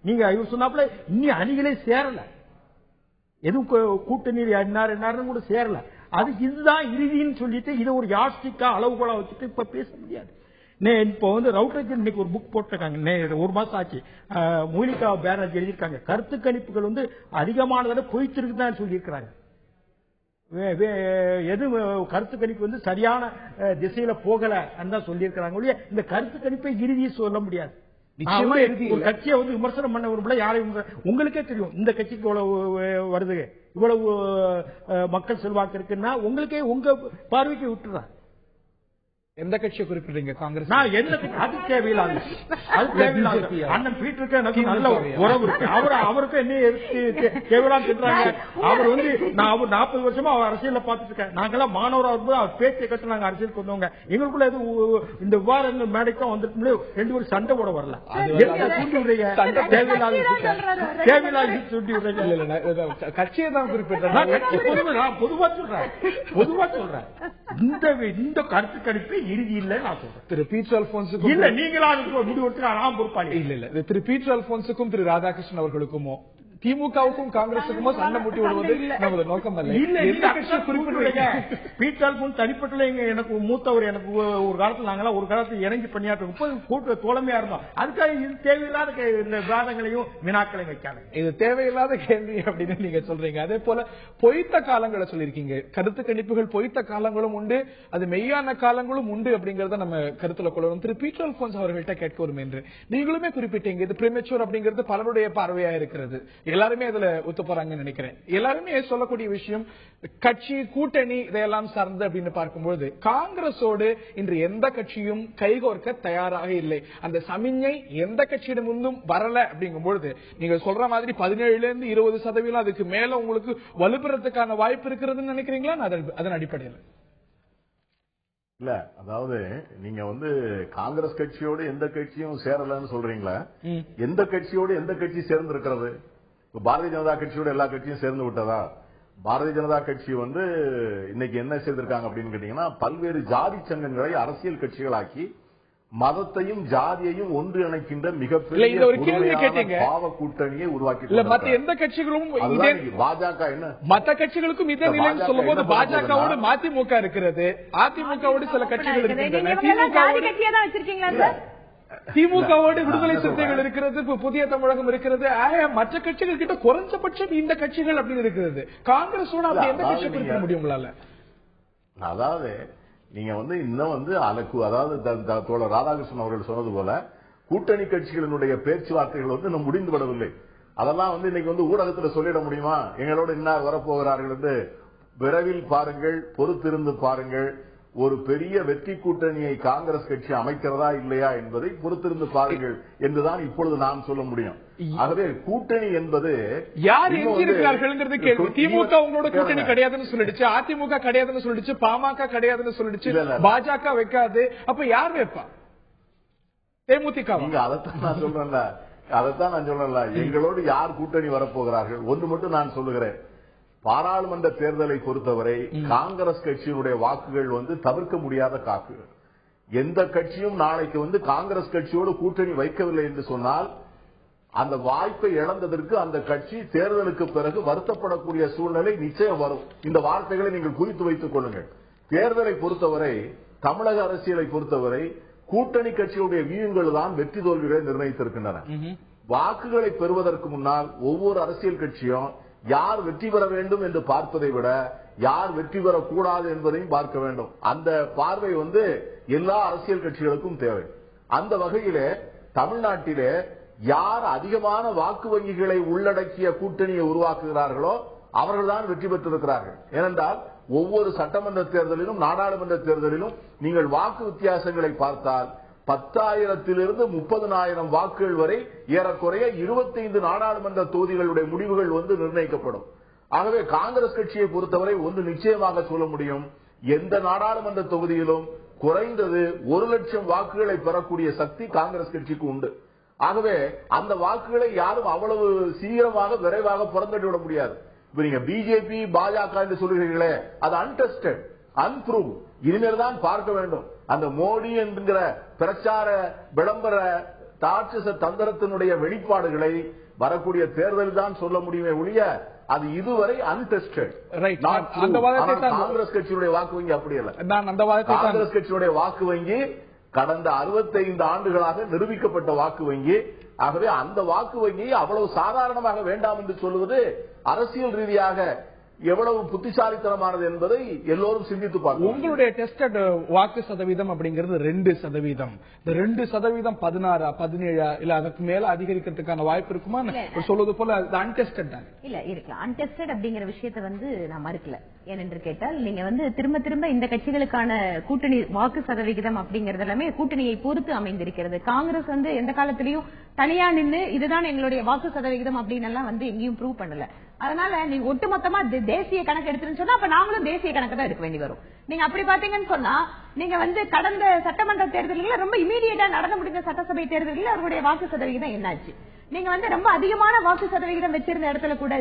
நீங்க இவர் சொன்னாப்புல இன்னும் அணிகளே சேரல, எதுவும் கூட்டணி என்னாரு கூட சேரல. அது இதுதான் இறுதின்னு சொல்லிட்டு இதை ஒரு யாஸ்டிக்கா அளவுகோலா வச்சுட்டு இப்ப பேச முடியாது. இப்போ வந்து ரவுட்டர் இன்னைக்கு ஒரு புக் போட்டிருக்காங்க, ஒரு மாசம் ஆச்சு. மோனிகா பேனர்ஜி எழுதியிருக்காங்க, கருத்து கணிப்புகள் வந்து அதிகமானதை பொய்த்திருக்குதான் சொல்லியிருக்கிறாங்க. எது கருத்து கணிப்பு வந்து சரியான திசையில போகல தான் சொல்லியிருக்கிறாங்க. இந்த கருத்து கணிப்பை இறுதியை சொல்ல முடியாது. நிச்சயமா ஒரு கட்சியை வந்து விமர்சனம் பண்ண விரும்பல. யாரையும் உங்களுக்கே தெரியும் இந்த கட்சிக்கு இவ்வளவு வருது, இவ்வளவு மக்கள் செல்வாக்கு இருக்குன்னா உங்களுக்கே உங்க பார்வைக்கு விட்டுறாங்க. எந்த கட்சியை குறிப்பிடுறீங்க? காங்கிரஸ். அது தேவையில்லாத, அண்ணன் பீட்டருக்கு எனக்கு நல்ல உறவு இருக்கு. அவருக்கு என்ன தேவையில்லாம சொல்றாங்க. அவர் வந்து நான் அவர் 40 வருஷமா அவர் அரசியல பாத்துட்டு இருக்கேன். நாங்கெல்லாம் மாணவராக இருக்கும்போது அவர் பேச்சை கட்டு நாங்க அரசியலுக்கு வந்தவங்க. எங்களுக்குள்ள எது இந்த விவாதங்கள் மேடைக்கும் வந்துட்டு 2 பேரும் சண்டை போட வரல. தூண்டி விடுறீங்க, தேவையில்லாத தூண்டி விடுறீங்க. கட்சியை தான் குறிப்பிடுறேன். பொதுவா சொல்றேன். இந்த கருத்து கணிப்பு இறுதி இல்ல நான் சொல்றேன். திரு பீட்டர் அல்போன்ஸுக்கும் இல்ல நீங்களா முடிவெடுத்து நான் பொறுப்பாளி இல்ல திரு பீட்டர் அல்போன்ஸுக்கும் திரு ராதாகிருஷ்ணன் அவர்களுக்குமோ திமுகவுக்கும் காங்கிரசுக்குமோ சண்டை மூட்டி விடுவது நமது நோக்கம் அல்ல. எந்த கட்சியை குறிப்பிடுறீங்க? பீட்டர் அல்போன்ஸ் தனிப்பட்ட எனக்கு மூத்தவர். எனக்கு ஒரு காலத்துல நாங்களாம் ஒரு காலத்துல இறங்கி பணியாற்ற கூட்டு தோழமையா இருந்தோம். அதுக்காக இது தேவையில்லாத இந்த விவாதங்களையும் வினாக்களையும் வைக்காது. இது தேவையில்லாத கேள்வி அப்படின்னு நீங்க சொல்றீங்க. அதே போல பொய்த்த காலங்களை சொல்லியிருக்கீங்க. கருத்து கணிப்புகள் பொய்த்த காலங்களும் உண்டு, அது மெய்யான காலங்களும் உண்டு அப்படிங்கறத நம்ம கருத்துல கொள்ளணும். திரு பீட்டர் அல்போன்ஸ் அவர்கள்ட்ட கேட்க வரும் என்று நீங்களுமே குறிப்பிட்டீங்க. இது பிரிமெச்சூர் அப்படிங்கிறது பலருடைய பார்வையா இருக்கிறது. எல்லாருமே அதுல ஒத்து போறாங்கன்னு நினைக்கிறேன். எல்லாருமே சொல்லக்கூடிய விஷயம் கட்சி கூட்டணி இதையெல்லாம் சார்ந்து அப்படின்னு பார்க்கும்போது காங்கிரஸோடு இன்று எந்த கட்சியும் கைகோர்க்க தயாராக இல்லை. அந்த சமிஞ்சை எந்த கட்சியிடமும் வரல அப்படிங்கும்பொழுது நீங்க சொல்ற மாதிரி 17% அதுக்கு மேல உங்களுக்கு வலுப்பெறதுக்கான வாய்ப்பு இருக்கிறதுன்னு நினைக்கிறீங்களா? அதன் அடிப்படையில் இல்ல, அதாவது நீங்க வந்து காங்கிரஸ் கட்சியோடு எந்த கட்சியும் சேரலன்னு சொல்றீங்களா? எந்த கட்சியோடு எந்த கட்சி சேர்ந்து இருக்கிறது? பாரதிய ஜனதா கட்சியோட எல்லா கட்சியும் சேர்ந்து விட்டதா? பாரதிய ஜனதா கட்சி வந்து இன்னைக்கு என்ன செய்திருக்காங்க அப்படின்னு கேட்டீங்கன்னா, பல்வேறு ஜாதி சங்கங்களை அரசியல் கட்சிகளாக்கி மதத்தையும் ஜாதியையும் ஒன்றிணைக்கின்ற மிகப்பெரிய பாவ கூட்டணியை உருவாக்கி மற்ற எந்த கட்சிகளும் பாஜக என்ன மற்ற கட்சிகளுக்கும் இதே நிலைன்னு சொல்லும் போது பாஜகவோடு மதிமுக இருக்கிறது, அதிமுகவோடு சில கட்சிகள் இருக்கின்றன, திமுகவோடு விடுதலை சிறுத்தைகள் இருக்கிறது, புதிய தமிழகம் இருக்கிறது. மற்ற கட்சிகள் கிட்ட குறைஞ்சபட்சம் இந்த கட்சிகள் அப்படின்னு இருக்கிறது. காங்கிரஸோட அப்படி எந்த கட்சி குறிப்பிட முடியுங்களால? அதாவது நீங்க வந்து இன்னும் வந்து அதாவது தோழர் ராதாகிருஷ்ணன் அவர்கள் சொன்னது போல கூட்டணி கட்சிகளினுடைய பேச்சுவார்த்தைகள் வந்து இன்னும் முடிந்து விடவில்லை. அதெல்லாம் வந்து இன்னைக்கு வந்து ஊடகத்தில் சொல்லிட முடியுமா? எங்களோட இன்னார் வரப்போகிறார்கள் என்று விரைவில் பாருங்கள், பொறுத்திருந்து பாருங்கள். ஒரு பெரிய வெற்றி கூட்டணியை காங்கிரஸ் கட்சி அமைக்கிறதா இல்லையா என்பதை பொறுத்திருந்து பாருங்கள் என்றுதான் இப்பொழுது நாம் சொல்ல முடியும். ஆகவே கூட்டணி என்பது யார் எஞ்சிருக்கிறார்கள் கேள்வி. திமுக உங்களோட கூட்டணி கிடையாதுன்னு சொல்லிடுச்சு, அதிமுக கிடையாதுன்னு சொல்லிடுச்சு, பாமக கிடையாதுன்னு சொல்லிடுச்சு, பாஜக வைக்காது. அப்ப யார் வைப்பா? தேமுதிக. அதைத்தான் நான் சொல்றேன்ல, எங்களோடு யார் கூட்டணி வரப்போகிறார்கள்? ஒன்று மட்டும் நான் சொல்லுகிறேன். பாராளுமன்ற தேர்தலை பொறுத்தவரை காங்கிரஸ் கட்சியினுடைய வாக்குகள் வந்து தவிர்க்க முடியாத காக்குகள். எந்த கட்சியும் நாளைக்கு வந்து காங்கிரஸ் கட்சியோடு கூட்டணி வைக்கவில்லை என்று சொன்னால் அந்த வாய்ப்பை இழந்ததற்கு அந்த கட்சி தேர்தலுக்கு பிறகு வருத்தப்படக்கூடிய சூழ்நிலை நிச்சயம் வரும். இந்த வார்த்தைகளை நீங்கள் குறித்து வைத்துக் கொள்ளுங்கள். தேர்தலை பொறுத்தவரை, தமிழக அரசியலை பொறுத்தவரை கூட்டணி கட்சியுடைய வியூகங்கள் தான் வெற்றி தோல்விகளை நிர்ணயித்திருக்கின்றன. வாக்குகளை பெறுவதற்கு முன்னால் ஒவ்வொரு அரசியல் கட்சியும் யார் வெற்றி பெற வேண்டும் என்று பார்ப்பதை விட யார் வெற்றி பெறக்கூடாது என்பதையும் பார்க்க வேண்டும். அந்த பார்வை வந்து எல்லா அரசியல் கட்சிகளுக்கும் தேவை. அந்த வகையிலே தமிழ்நாட்டிலே யார் அதிகமான வாக்கு வங்கிகளை உள்ளடக்கிய கூட்டணியை உருவாக்குகிறார்களோ அவர்கள்தான் வெற்றி பெற்றிருக்கிறார்கள். ஏனென்றால் ஒவ்வொரு சட்டமன்ற தேர்தலிலும் நாடாளுமன்ற தேர்தலிலும் நீங்கள் வாக்கு வித்தியாசங்களை பார்த்தால் 10,000 30,000 வாக்குகள் வரை ஏறக்குறைய 25 நாடாளுமன்ற தொகுதிகளுடைய முடிவுகள் வந்து நிர்ணயிக்கப்படும். ஆகவே காங்கிரஸ் கட்சியை பொறுத்தவரை ஒன்று நிச்சயமாக சொல்ல முடியும், எந்த நாடாளுமன்ற தொகுதியிலும் குறைந்தது 1 லட்சம் வாக்குகளை பெறக்கூடிய சக்தி காங்கிரஸ் கட்சிக்கு உண்டு. ஆகவே அந்த வாக்குகளை யாரும் அவ்வளவு சீக்கிரமாக விரைவாக புறந்தள்ளிவிட முடியாது. இப்ப நீங்க பிஜேபி பாஜக என்று சொல்லுகிறீர்களே, அது அன்டெஸ்டட், அன்ப்ரூவ். இனிமேல் தான் பார்க்க வேண்டும். அந்த மோடி என்கிற பிரச்சார விளம்பர ராட்சச தந்திரத்தினுடைய வெளிப்பாடுகளை வரக்கூடிய தேர்தல் தான் சொல்ல முடியுமே ஒழிய அது இதுவரை அன்டெஸ்டட். காங்கிரஸ் கட்சியுடைய வாக்கு வங்கி அப்படி அல்ல. காங்கிரஸ் கட்சியுடைய வாக்கு வங்கி கடந்த 65 ஆண்டுகளாக நிரூபிக்கப்பட்ட வாக்கு வங்கி. ஆகவே அந்த வாக்கு வங்கியை அவ்வளவு சாதாரணமாக வேண்டாம் என்று சொல்வது அரசியல் ரீதியாக எவ்வளவு புத்திசாலித்தனமானது என்பதை எல்லோரும் சிந்தித்து பார்க்கணும். உங்களுடைய டெஸ்டட் வாக்கு சதவீதம் அப்படிங்கிறது 2%. இந்த 2% 16, 17 இல்ல அதுக்கு மேல அதிகரிக்கிறதுக்கான வாய்ப்பு இருக்குமா? சொல்வது போல அன்டெஸ்டட் தான் இல்ல இருக்கலாம். அன்டெஸ்டட் அப்படிங்கிற விஷயத்தை நான் மறுக்கல. ஏனென்று கேட்டால் நீங்க திரும்ப திரும்ப இந்த கட்சிகளுக்கான கூட்டணி வாக்கு சதவிகிதம் அப்படிங்கறது எல்லாமே கூட்டணியை பொறுத்து அமைந்திருக்கிறது. காங்கிரஸ் எந்த காலத்திலையும் தனியா நின்று இதுதான் எங்களுடைய வாக்கு சதவிகிதம் அப்படின்னு எல்லாம் எங்கேயும் ப்ரூவ் பண்ணல. அதனால நீங்க ஒட்டுமொத்தமா தேசிய கணக்கு எடுத்துன்னு சொன்னா அப்ப நாங்களும் தேசிய கணக்கு தான் எடுக்க வேண்டி வரும். நீங்க அப்படி பாத்தீங்கன்னு சொன்னா நீங்க கடந்த சட்டமன்ற தேர்தல்கள் ரொம்ப இமீடியட்டா நடந்து முடிந்த சட்டசபை தேர்தல்களில் அவருடைய வாக்கு சதவிகிதம் என்னாச்சு? நீங்க ரொம்ப அதிகமான வாக்கு சதவிகிதம் வச்சிருந்த இடத்துல கூட,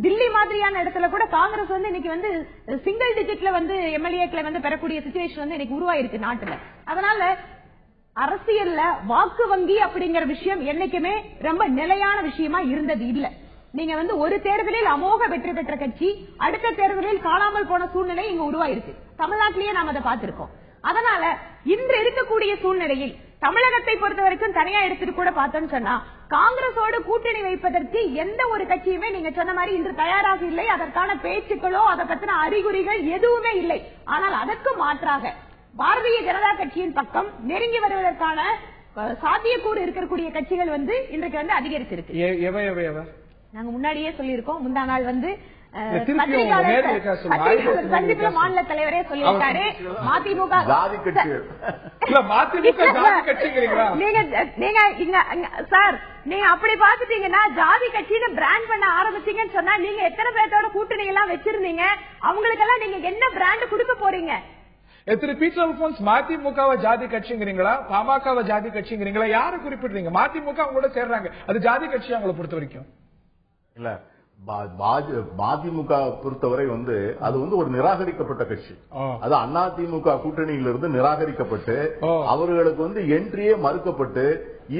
தில்லி மாதிரியான இடத்துல கூட காங்கிரஸ் இன்னைக்கு சிங்கிள் டிஜிட்ல எம்எல்ஏக்களை பெறக்கூடிய சிச்சுவேஷன் இன்னைக்கு உருவாயிருக்கு நாட்டுல. அதனால அரசியல்ல வாக்கு வங்கி அப்படிங்கிற விஷயம் என்னைக்குமே ரொம்ப நிலையான விஷயமா இருந்தது இல்ல. நீங்க ஒரு தேர்தலில் அமோக வெற்றி பெற்ற கட்சி அடுத்த தேர்தலில் காணாமல் போன சூழ்நிலை இங்க உருவாயிருக்கு. தமிழ்நாட்டிலேயே நாம் அதை பார்த்திருக்கோம். அதனால இன்று இருக்கக்கூடிய சூழ்நிலையில் தமிழகத்தை பொறுத்த வரைக்கும் தனியா எடுத்துட்டு கூட பார்த்தோம்னு சொன்னா காங்கிரஸோடு கூட்டணி வைப்பதற்கு எந்த ஒரு கட்சியுமே நீங்க சொன்ன மாதிரி இன்று தயாராக இல்லை. அதற்கான பேச்சுக்களோ அதை பத்தின அறிகுறிகள் எதுவுமே இல்லை. ஆனால் அதற்கு மாற்றாக பாரதிய ஜனதா கட்சியின் பக்கம் நெருங்கி வருவதற்கான சாத்தியக்கூறு இருக்கக்கூடிய கட்சிகள் இன்றைக்கு அதிகரிச்சிருக்கு. நாங்க முன்னாடியே சொல்லியிருக்கோம். முந்தா நாள் சந்திப்புல மாநில தலைவரே சொல்லியிருக்காரு மதிமுக சார் நீங்க அப்படி பாத்துட்டீங்கன்னா ஜாதி கட்சின்னு பிராண்ட் பண்ண ஆரம்பிச்சீங்கன்னு சொன்னா நீங்க எத்தனை பேர்த்தோட கூட்டணி எல்லாம் வச்சிருந்தீங்க? அவங்களுக்கெல்லாம் நீங்க என்ன பிராண்ட் கொடுக்க போறீங்க? மதிமுகவை ஜாதி கட்சிங்கிறீங்களா, பாமகவை ஜாதி கட்சிங்கிறீங்களா? யாரை குறிப்பிடுறீங்க? மதிமுக அவங்களோட சேர்றாங்க, அது ஜாதி கட்சி அவங்களை பொறுத்த வரைக்கும் இல்ல. மதிமுக பொறுத்தவரை அது ஒரு நிராகரிக்கப்பட்ட கட்சி. அது அதிமுக கூட்டணியிலிருந்து நிராகரிக்கப்பட்டு அவர்களுக்கு என்ட்ரியே மறுக்கப்பட்டு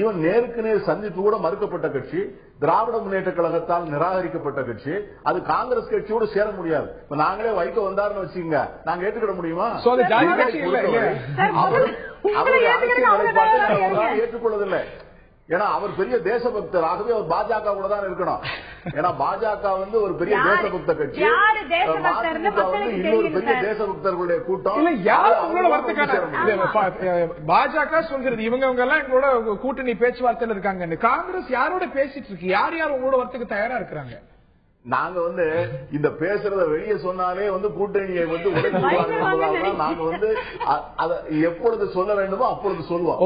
ஈவன் நேருக்கு நேர் சந்திப்பு கூட மறுக்கப்பட்ட கட்சி. திராவிட முன்னேற்ற கழகத்தால் நிராகரிக்கப்பட்ட கட்சி. அது காங்கிரஸ் கட்சியோடு சேர முடியாது. இப்ப நாங்களே வைக்க வந்தாருன்னு வச்சுங்க, நாங்க ஏற்றுக்கிட முடியுமா? ஏற்றுக்கொள்ளதில்லை. ஏன்னா அவர் பெரிய தேசபக்தர். ஆகவே அவர் பாஜக கூட தான் இருக்கணும். ஏன்னா பாஜக ஒரு பெரிய தேசபக்த கட்சி, இன்னொரு பெரிய தேசபக்தர்களுடைய கூட்டம். பாஜக சொல்கிறது இவங்க எல்லாம் எங்களோட கூட்டணி பேச்சுவார்த்தையில் இருக்காங்க. காங்கிரஸ் யாரோட பேசிட்டு இருக்கு? யார் யார் உங்களோட வரத்துக்கு தயாரா இருக்கிறாங்க? நாங்க இந்த பேசுறத வெளியே சொன்னாலே கூட்டணியை நாங்க அதை எப்பொழுது சொல்ல வேண்டுமோ அப்பொழுது சொல்லுவோம்.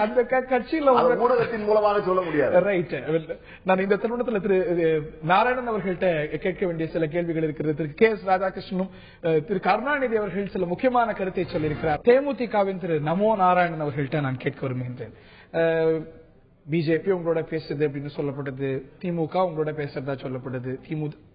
அந்த கட்சியில ஊடகத்தின் மூலமாக சொல்ல முடியாது. ரைட். நான் இந்த தருணத்தில் திரு நாராயணன் அவர்கள்ட்ட கேட்க வேண்டிய சில கேள்விகள் இருக்கிறது. திரு கே.எஸ். ராதாகிருஷ்ணனும் திரு கருணாநிதி அவர்கள் சில முக்கியமான கருத்தை சொல்லியிருக்கிறார். தேமுதிகவின் திரு நமோ நாராயணன் அவர்கள்ட்ட நான் கேட்க விரும்புகின்றேன். பிஜேபி உங்களோட பேசுது அப்படின்னு சொல்லப்பட்டது, திமுக உங்களோட பேசுறதா சொல்லப்படுது,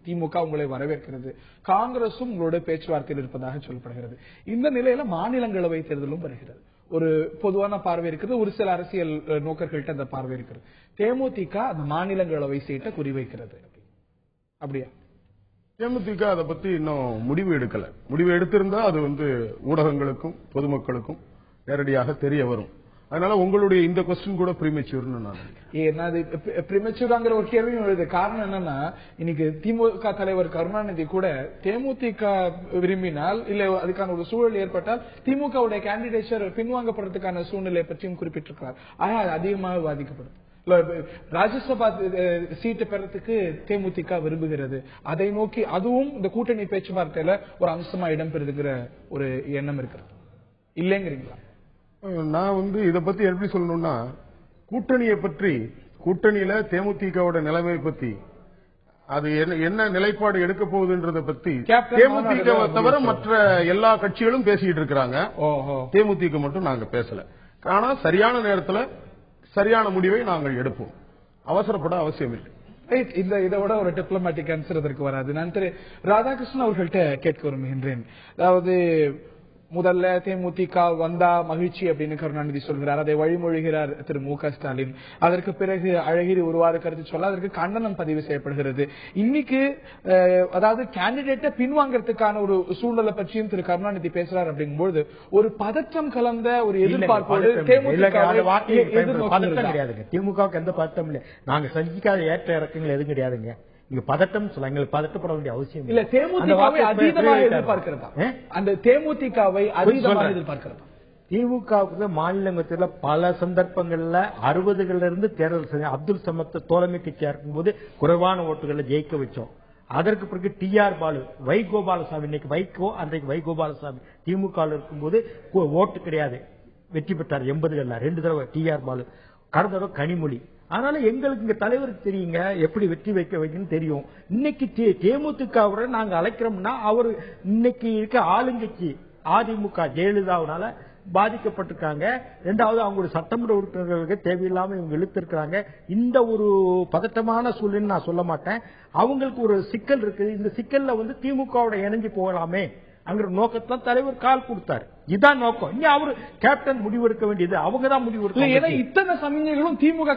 திமுக உங்களை வரவேற்கிறது, காங்கிரசும் உங்களோட பேச்சுவார்த்தையில் இருப்பதாக சொல்லப்படுகிறது. இந்த நிலையில மாநிலங்களவை தேர்தலும் வருகிறது. ஒரு பொதுவான பார்வை இருக்கிறது, ஒரு சில அரசியல் நோக்கர்கள்ட்ட அந்த பார்வை இருக்கிறது. தேமுதிக அந்த மாநிலங்களவை சீட்டை குறிவைக்கிறது. அப்படியா? தேமுதிக அதை பத்தி இன்னும் முடிவு எடுக்கல. முடிவு எடுத்திருந்தா அது ஊடகங்களுக்கும் பொதுமக்களுக்கும் நேரடியாக தெரிய வரும். அதனால உங்களுடைய இந்த கொஸ்டின் கூட ப்ரீமெச்சூர்னு நான் ப்ரீமெச்சூராங்கிற ஒரு கேள்வியும் எழுது. காரணம் என்னன்னா இன்னைக்கு திமுக தலைவர் கருணாநிதி கூட தேமுதிக விரும்பினால் இல்ல அதுக்கான ஒரு சூழல் ஏற்பட்டால் திமுகவுடைய கேண்டிடேச்சர் பின்வாங்கப்படுறதுக்கான சூழ்நிலை பற்றியும் குறிப்பிட்டிருக்கிறார். ஆனால் அதிகமாக பாதிக்கப்படும். ராஜ்யசபா சீட்டு பெறத்துக்கு தேமுதிக விரும்புகிறது. அதை நோக்கி அதுவும் இந்த கூட்டணி பேச்சுவார்த்தையில ஒரு அம்சமா இடம்பெறுகிற ஒரு எண்ணம் இருக்கிறது இல்லைங்கிறீங்களா? நான் இதை பத்தி எப்படி சொல்லணும்னா, கூட்டணியை பற்றி, கூட்டணியில தேமுதிகவோட நிலைமை பத்தி, அது என்ன நிலைப்பாடு எடுக்க போகுதுன்றத பத்தி தேமுதிக தவிர மற்ற எல்லா கட்சிகளும் பேசிட்டு இருக்கிறாங்க. தேமுதிக மட்டும் நாங்க பேசல. ஆனா சரியான நேரத்தில் சரியான முடிவை நாங்கள் எடுப்போம். அவசரப்பட அவசியம் இல்லை. இதோட ஒரு டிப்ளமேட்டிக் ஆன்சர் அதற்கு வராது. நான் திரு ராதாகிருஷ்ணன் அவர்கள்ட்ட கேட்க விரும்புகின்றேன். அதாவது முதல்ல தேமுதிக வந்தா மகிழ்ச்சி அப்படின்னு கருணாநிதி சொல்கிறார், அதை வழிமொழிகிறார் திரு மு.க. ஸ்டாலின். அதற்கு பிறகு அழகிரி ஒருவாறு கருத்து சொல்ல அதற்கு கண்டனம் பதிவு செய்யப்படுகிறது. இன்னைக்கு அதாவது கேண்டிடேட்டை பின்வாங்கறதுக்கான ஒரு சூழ்நிலை பற்றியும் திரு கருணாநிதி பேசுறார். அப்படிங்கும்போது ஒரு பதற்றம் கலந்த ஒரு எதிர்பார்ப்போடு திமுகவுக்கு எந்த பதட்டம் இல்லை. நாங்க சந்திக்காத ஏற்ற இறக்கங்கள் எதுவும் கிடையாதுங்க. நீங்க பதட்டம் சொல்ல, எங்களுக்கு பதட்டப்பட வேண்டிய அவசியம் இல்ல. தேமுதிகவை அதீதமாக எதிர்பார்க்கிறதா? அந்த தேமுதிகவை அதீதமாக எதிர்பார்க்கிறதா? திமுகவுக்கு மாநிலத்தில் பல சந்தர்ப்பங்கள்ல 60களிலிருந்து இருந்து தேர்தல் அப்துல் சமத் தோழமை கட்சியா இருக்கும்போது குறைவான ஓட்டுகளை ஜெயிக்க வச்சோம். அதற்கு பிறகு டி.ஆர். பாலு, வை கோபாலசாமி, இன்னைக்கு வைகோ, அன்றைக்கு வை கோபாலசாமி திமுக இருக்கும்போது ஓட்டு கிடையாது, வெற்றி பெற்றார் 80களில் 2 தடவை டி.ஆர். பாலு, கடந்த தடவை கனிமொழி. அதனால எங்களுக்கு இங்க தலைவருக்கு தெரியுங்க எப்படி வெற்றி வைக்க வைக்கணும்னு தெரியும். இன்னைக்கு தேமுதிகவுரை நாங்க அழைக்கிறோம்னா அவர் இன்னைக்கு இருக்க ஆளுங்கட்சி அதிமுக ஜெயலலிதாவினால பாதிக்கப்பட்டிருக்காங்க. இரண்டாவது அவங்களுடைய சட்டமன்ற உறுப்பினர்களுக்கு தேவையில்லாம இவங்க இழுத்திருக்கிறாங்க. இந்த ஒரு பதட்டமான சூழ்நிலை நான் சொல்ல மாட்டேன். அவங்களுக்கு ஒரு சிக்கல் இருக்கு. இந்த சிக்கல்ல திமுகவோட இணைஞ்சு போகலாமே அங்கிற நோக்கத்தான் தலைவர் கால் கொடுத்தாரு. இதான் நோக்கம். இங்க அவரு கேப்டன் முடிவெடுக்க வேண்டியது, அவங்க தான் முடிவெடுக்க. இத்தனை சமயங்களும் திமுக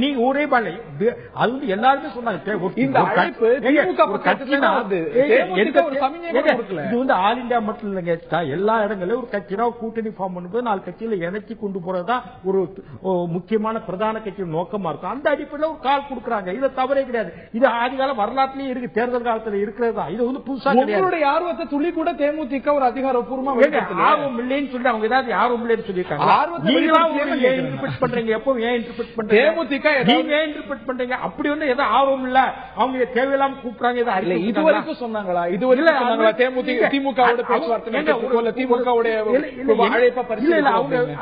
நீ ஒரே பாலை அது எல்லாருமே சொன்னாங்க. இது ஆல் இந்தியா மட்டும் இல்லைங்க, எல்லா இடங்களிலும் ஒரு கட்சினா கூட்டணி ஃபார்ம் பண்ணும்போது 4 கட்சியில இணைச்சி கொண்டு போறதுதான் ஒரு முக்கியமான பிரதான கட்சியின் நோக்கமா இருக்கும். அந்த அடிப்படையில் ஒரு கால் கொடுக்குறாங்க. இது தவறே கிடையாது. இது ஆதிகால வரலாற்றிலேயே இருக்கு, தேர்தல் காலத்தில் இருக்கிறது தான். இது புதுசா கிடையாது. ஆர்வத்தை துளி கூட தேமுதிக ஒரு அதிகாரப்பூர்வமா ஆர்வம் இல்லைன்னு சொல்லி அவங்க ஏதாவது ஆர்வம் இல்லைன்னு சொல்லியிருக்காங்க. அப்படி ஏதோ ஆர்வம் இல்ல, அவங்க தேவையில்லாம கூப்பிடுறாங்க. இது வரைக்கும் சொன்னாங்களா? இது வரைக்கும்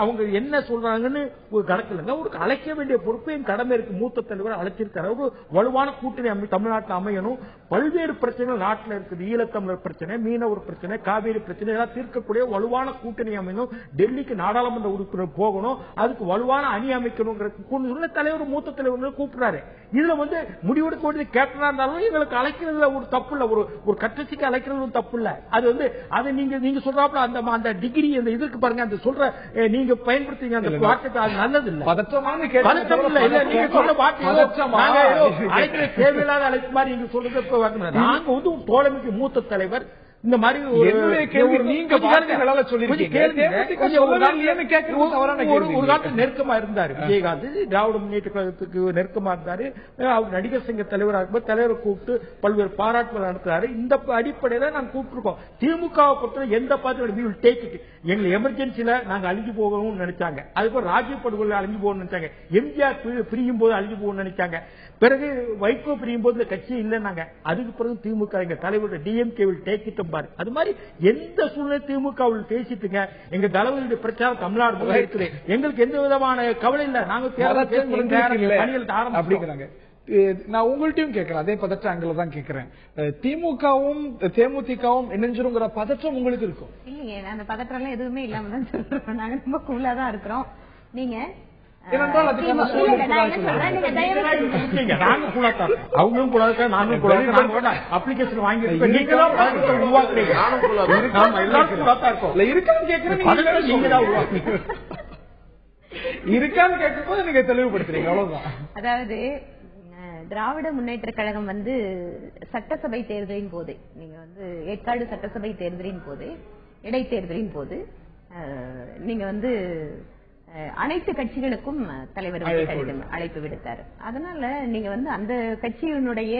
அவங்க என்ன சொல்றாங்கன்னு ஒரு கணக்கு ஒரு அழைக்க வேண்டிய பொறுப்பு என் கடமை இருக்கு. மூத்த தலைவர் அழைச்சிருக்காரு. ஒரு வலுவான கூட்டணி தமிழ்நாட்டில் அமையணும். பல்வேறு பிரச்சனைகள் நாட்டில் இருக்குது. ஈழத்தமிழர் பிரச்சனை, மீனவர் பிரச்சனை, காவிரி பிரச்சனை எல்லாம் தீர்க்கக்கூடிய வலுவான கூட்டணி அமையணும். டெல்லிக்கு நாடாளுமன்ற உறுப்பினர் போகணும். அதுக்கு வலுவான அணி அமைக்கணும். தலைவர் மூத்த தலைவர்கள் கூப்பிடுறாரு. இதுல முடிவெடுக்க வேண்டியது கேப்டனா இருந்தாலும் எங்களுக்கு அழைக்கிறதுல ஒரு தப்பு இல்ல. ஒரு கட்சிக்கு அழைக்கிறது தப்பு இல்ல. அது அதை நீங்க சொல்றாப்புல அந்த டிகிரி அந்த இதற்கு பாருங்க, அந்த சொல்ற நீங்க பயன்படுத்திங்க அந்த வார்த்தை அது நல்லது இல்ல. பதற்றமான நீங்க சொல்ற வார்த்தை அழைக்கிற தேவையில்லாத அழைப்பு மாதிரி நீங்க சொல்றது. நாங்க தோழமைக்கு மூத்த தலைவர் இந்த மாதிரி ஒரு காலத்தில் நெருக்கமா இருந்தாரு விஜயகாந்த். திராவிட முன்னேற்ற கழகத்துக்கு நெருக்கமா இருந்தாரு. அவர் நடிகர் சங்க தலைவராக இருக்கும்போது தலைவரை கூப்பிட்டு பல்வேறு பாராட்டுகள் நடத்துறாரு. இந்த அடிப்படையில நாங்க கூப்பிட்டுருக்கோம். திமுகவை பொறுத்தவரை எந்த பார்த்து எங்களை எமர்ஜென்சில நாங்க அழிஞ்சு போகணும்னு நினைச்சாங்க. அதுக்கப்புறம் ராஜீவ் படுகொலை அழிஞ்சு போகணும்னு நினைச்சாங்க. எம்ஜிஆர் பிரியும் போது அழிஞ்சு போகணும்னு நினைச்சாங்க. பிறகு வைகோ பிரியும் போது இந்த கட்சி இல்லைன்னாங்க. அதுக்கு பிறகு திமுக எங்க தலைவருடைய டிஎம்கே டேக் இட் பாரு. அது மாதிரி எந்த சூழ்நிலை திமுக பேசிட்டுங்க. எங்க தலைவருடைய பிரச்சாரம் தமிழ்நாடு இருக்குது. எங்களுக்கு எந்த விதமான கவலை இல்ல. நாங்க அப்படிங்கிறாங்க. நான் உங்கள்ட்டையும் கேட்கிறேன், அதே பதற்ற ஆங்கில தான் கேட்கிறேன். திமுகவும் தேமுதிகவும் இணைஞ்சிருங்கிற பதற்றம் உங்களுக்கு இருக்கும் இல்லைங்க? அந்த பதற்றம் எல்லாம் எதுவுமே இல்லாம தான் சொல்றோம். நாங்க ரொம்ப கூலா தான் இருக்கிறோம். நீங்க அப்ளிகேஷன் வாங்கி இருக்கான்னு கேட்கும்போது நீங்க தெளிவுபடுத்துறீங்க. அவ்வளவுதான். அதாவது திராவிட முன்னேற்ற கழகம் சட்டசபை தேர்தலின் போது, நீங்க ஏற்காடு சட்டசபை தேர்தலின் போது, இடைத்தேர்தலின் போது நீங்க அனைத்து கட்சிகளுக்கும் தலைவர் அழைப்பு விடுத்தார். அதனால நீங்க அந்த கட்சியினுடைய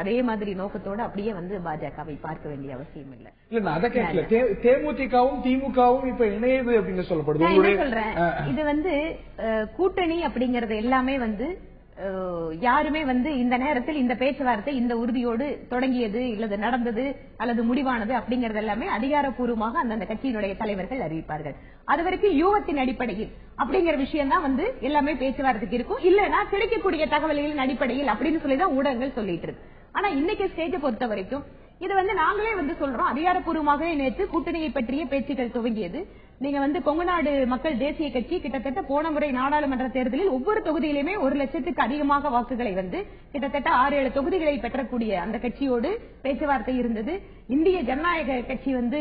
அதே மாதிரி நோக்கத்தோட அப்படியே பாஜகவை பார்க்க வேண்டிய அவசியம் இல்லை. இல்ல நான் அதை கேட்கல. தேமுதிகவும் திமுகவும் இப்ப இணையது அப்படின்னு சொல்லப்படுது. நான் சொல்றேன், இது கூட்டணி அப்படிங்கறது எல்லாமே யாருமே இந்த நேரத்தில் இந்த பேச்சுவார்த்தை இந்த உறுதியோடு தொடங்கியது இல்லது நடந்தது அல்லது முடிவானது அப்படிங்கறது எல்லாமே அதிகாரப்பூர்வமாக அந்தந்த கட்சியினுடைய தலைவர்கள் அறிவிப்பார்கள். அது வரைக்கும் யூகத்தின் அடிப்படையில் அப்படிங்கிற விஷயம் தான் எல்லாமே பேச்சுவார்த்தைக்கு இருக்கும். இல்லைன்னா கிடைக்கக்கூடிய தகவல்களின் அடிப்படையில் அப்படின்னு சொல்லிதான் ஊடகங்கள் சொல்லிட்டு இருக்கு. ஆனா இன்னைக்கு ஸ்டேஜை பொறுத்த வரைக்கும் இது நாங்களே சொல்றோம். அதிகாரப்பூர்வமாக நேற்று கூட்டணியை பற்றிய பேச்சுக்கள் துவங்கியது. நீங்க வந்து கொங்குநாடு மக்கள் தேசிய கட்சி கிட்டத்தட்ட போன முறை நாடாளுமன்ற தேர்தலில் ஒவ்வொரு தொகுதியிலுமே 1,00,000க்கு அதிகமாக வாக்குகளை வந்து கிட்டத்தட்ட 6-7 தொகுதிகளை பெற்றக்கூடிய அந்த கட்சியோடு பேச்சுவார்த்தை இருந்தது. இந்திய ஜனநாயக கட்சி வந்து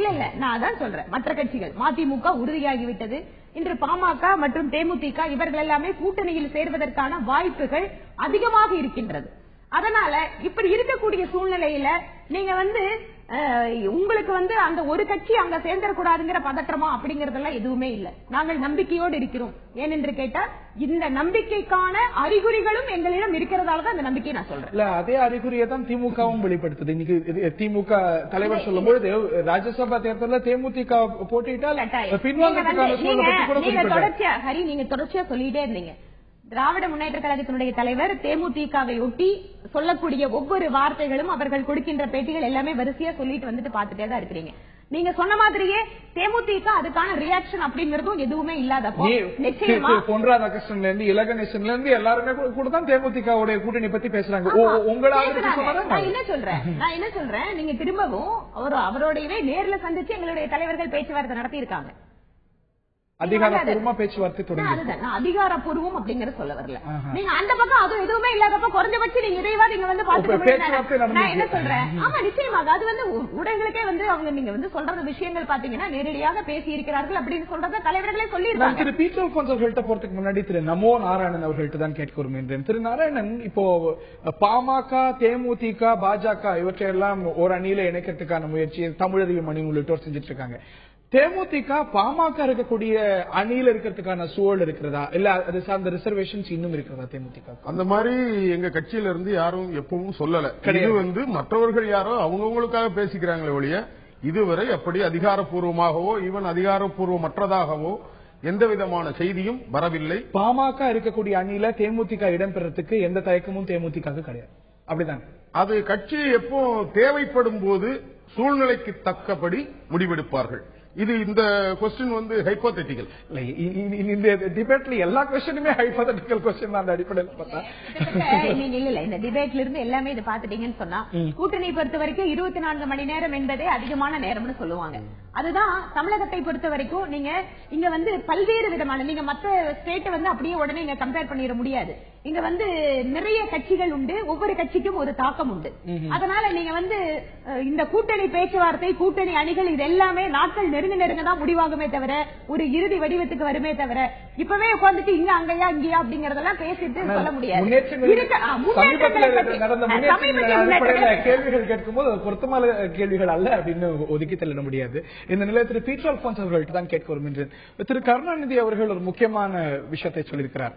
இல்ல நான் அதான் சொல்றேன். மற்ற கட்சிகள் மதிமுக உறுதியாகிவிட்டது. இன்று பாமக மற்றும் தேமுதிக இவர்கள் எல்லாமே கூட்டணியில் சேர்வதற்கான வாய்ப்புகள் அதிகமாக இருக்கின்றது. அதனால இப்படி இருக்கக்கூடிய சூழ்நிலையில நீங்க வந்து உங்களுக்கு வந்து அந்த ஒரு கட்சி அங்க சேர்ந்துடக்கூடாதுங்கிற பதற்றமா அப்படிங்கறதெல்லாம் எதுவுமே இல்ல. நாங்கள் நம்பிக்கையோடு இருக்கிறோம். ஏனென்று கேட்டால் இந்த நம்பிக்கைக்கான அறிகுறிகளும் எங்களிடம் இருக்கிறதாலதான் அந்த நம்பிக்கையை நான் சொல்றேன். இல்ல அதே அறிகுறியை தான் திமுகவும் வெளிப்படுத்துது. இன்னைக்கு திமுக தலைவர் சொல்லும் பொழுது ராஜ்யசபா தேர்தலில் தேமுதிக போட்டியிட்டால் நீங்க தொடர்ச்சியா சொல்லிட்டே இருந்தீங்க. திராவிட முன்னேற்ற கழகத்தினுடைய தலைவர் தேமுதிகவை ஒட்டி சொல்லக்கூடிய ஒவ்வொரு வார்த்தைகளும் அவர்கள் கொடுக்கின்ற பேட்டிகள் எல்லாமே வரிசையா சொல்லிட்டு வந்துட்டு பாத்துட்டே தான் இருக்கிறீங்க. நீங்க சொன்ன மாதிரியே தேமுதிக அதுக்கான ரியாக்ஷன் அப்படிங்கறதும் எதுவுமே இல்லாதப்போ நிச்சயமா பொன் ராதாகிருஷ்ணன்ல இருந்து இலகணேசன்ல இருந்து எல்லாருமே கூட தான் தேமுதிகவுடைய கூட்டணி பத்தி பேசுறாங்க. நான் என்ன சொல்றேன் நீங்க திரும்பவும் அவரோடவே நேர்ல சந்திச்சு எங்களுடைய தலைவர்கள் பேச்சுவார்த்தை நடத்தி இருக்காங்க. அதிகாரப்பூர்வமா பேச்சுவார்த்தை தொடங்கி அதிகாரப்பூர்வம் அப்படிங்கற சொல்ல வரல. நீங்க அந்த பக்கம் அது எதுவுமே இல்லாதப்ப குறைஞ்சபட்சம் நீங்க இதைவா நீங்க வந்து பாத்துட்டு நான் என்ன சொல்றேன். ஆமா நிச்சயமாக அது வந்து ஊடகங்களுக்கே வந்து அவங்க நீங்க வந்து சொல்ற விஷயங்கள் பாத்தீங்கன்னா நேரடியாக பேசி இருக்கிறார்கள் அப்படின்னு சொல்றத தலைவர்களே சொல்லியிருக்காங்க. திரு பீட்டர் அல்போன்ஸ் அவர்கள்ட்ட போறதுக்கு முன்னாடி திரு நமோ நாராயணன் அவர்கள்ட்ட தான் கேட்க விரும்புகின்றேன். திரு நாராயணன், இப்போ பாமக, தேமுதிக, பாஜக இவற்றையெல்லாம் ஒரு அணியில இணைக்கிறதுக்கான முயற்சி தமிழறிவு மணி உள்ளிட்டோர் செஞ்சிட்டு இருக்காங்க. தேமுதிக பாமக இருக்கக்கூடிய அணியில இருக்கிறதுக்கான சூழல் இருக்கிறதா, இல்ல அது சார்ந்த ரிசர்வேஷன்ஸ் இன்னும் இருக்கிறதா தேமுதிக? அந்த மாதிரி எங்க கட்சியில இருந்து யாரும் எப்பவும் சொல்லல. இது வந்து மற்றவர்கள் யாரோ அவங்கவுங்களுக்காக பேசிக்கிறாங்களே ஒழிய இதுவரை அப்படி அதிகாரப்பூர்வமாகவோ ஈவன் அதிகாரப்பூர்வமற்றதாகவோ எந்த விதமான செய்தியும் வரவில்லை. பாமக இருக்கக்கூடிய அணியில தேமுதிக இடம்பெறத்துக்கு எந்த தயக்கமும் தேமுதிக கிடையாது, அப்படிதான். அது கட்சி எப்போ தேவைப்படும் போது சூழ்நிலைக்கு தக்கபடி முடிவெடுப்பார்கள். இது இந்த क्वेश्चन வந்து ஹைபோதெட்டிக்கல். இந்த டிபேட்ல எல்லா क्वेश्चनுமே ஹைபோதெட்டிக்கல் क्वेश्चन தான். அந்த அடிப்படையில் பார்த்தா நீங்க இல்ல இந்த டிபேட்ல இருந்து எல்லாமே இது பாத்துட்டீங்கன்னு சொன்னா கூட்டணி பொறுத்த வரைக்கும் 24 மணி நேரம் என்பதே அதிகமான நேரம்னு சொல்லுவாங்க. அதுதான் தமிழகத்தை பொறுத்த வரைக்கும் நீங்க இங்க வந்து பல்வேறு விதமான நீங்க மற்ற ஸ்டேட்டை வந்து அப்படியே உடனே இங்க கம்பேர் பண்ணிட முடியாது. இங்க வந்து நிறைய கட்சிகள் உண்டு, ஒவ்வொரு கட்சிக்கும் ஒரு தாக்கம் உண்டு. அதனால நீங்க வந்து இந்த கூட்டணி பேச்சுவார்த்தை கூட்டணி அணிகள் இது எல்லாமே நாட்கள் நெருங்க தான் முடிவாகுமே தவிர ஒரு இறுதி வடிவத்துக்கு வருமே தவிர இப்பவே உட்காந்துட்டு இங்க அங்கயா இங்கயா அப்படிங்கறதெல்லாம் பேசிட்டு சொல்ல முடியாது. கேள்விகள் கேட்கும்போது பொருத்தமான கேள்விகள் அல்ல அப்படின்னு ஒதுக்கி தள்ள முடியாது. இந்த நிலையத்தில் பீட்டர் அல்போன்ஸ் அவர்கள்ட்ட தான் கேட்க விரும்புகிறேன். திரு கருணாநிதி அவர்கள் ஒரு முக்கியமான விஷயத்தை சொல்லியிருக்கிறார்.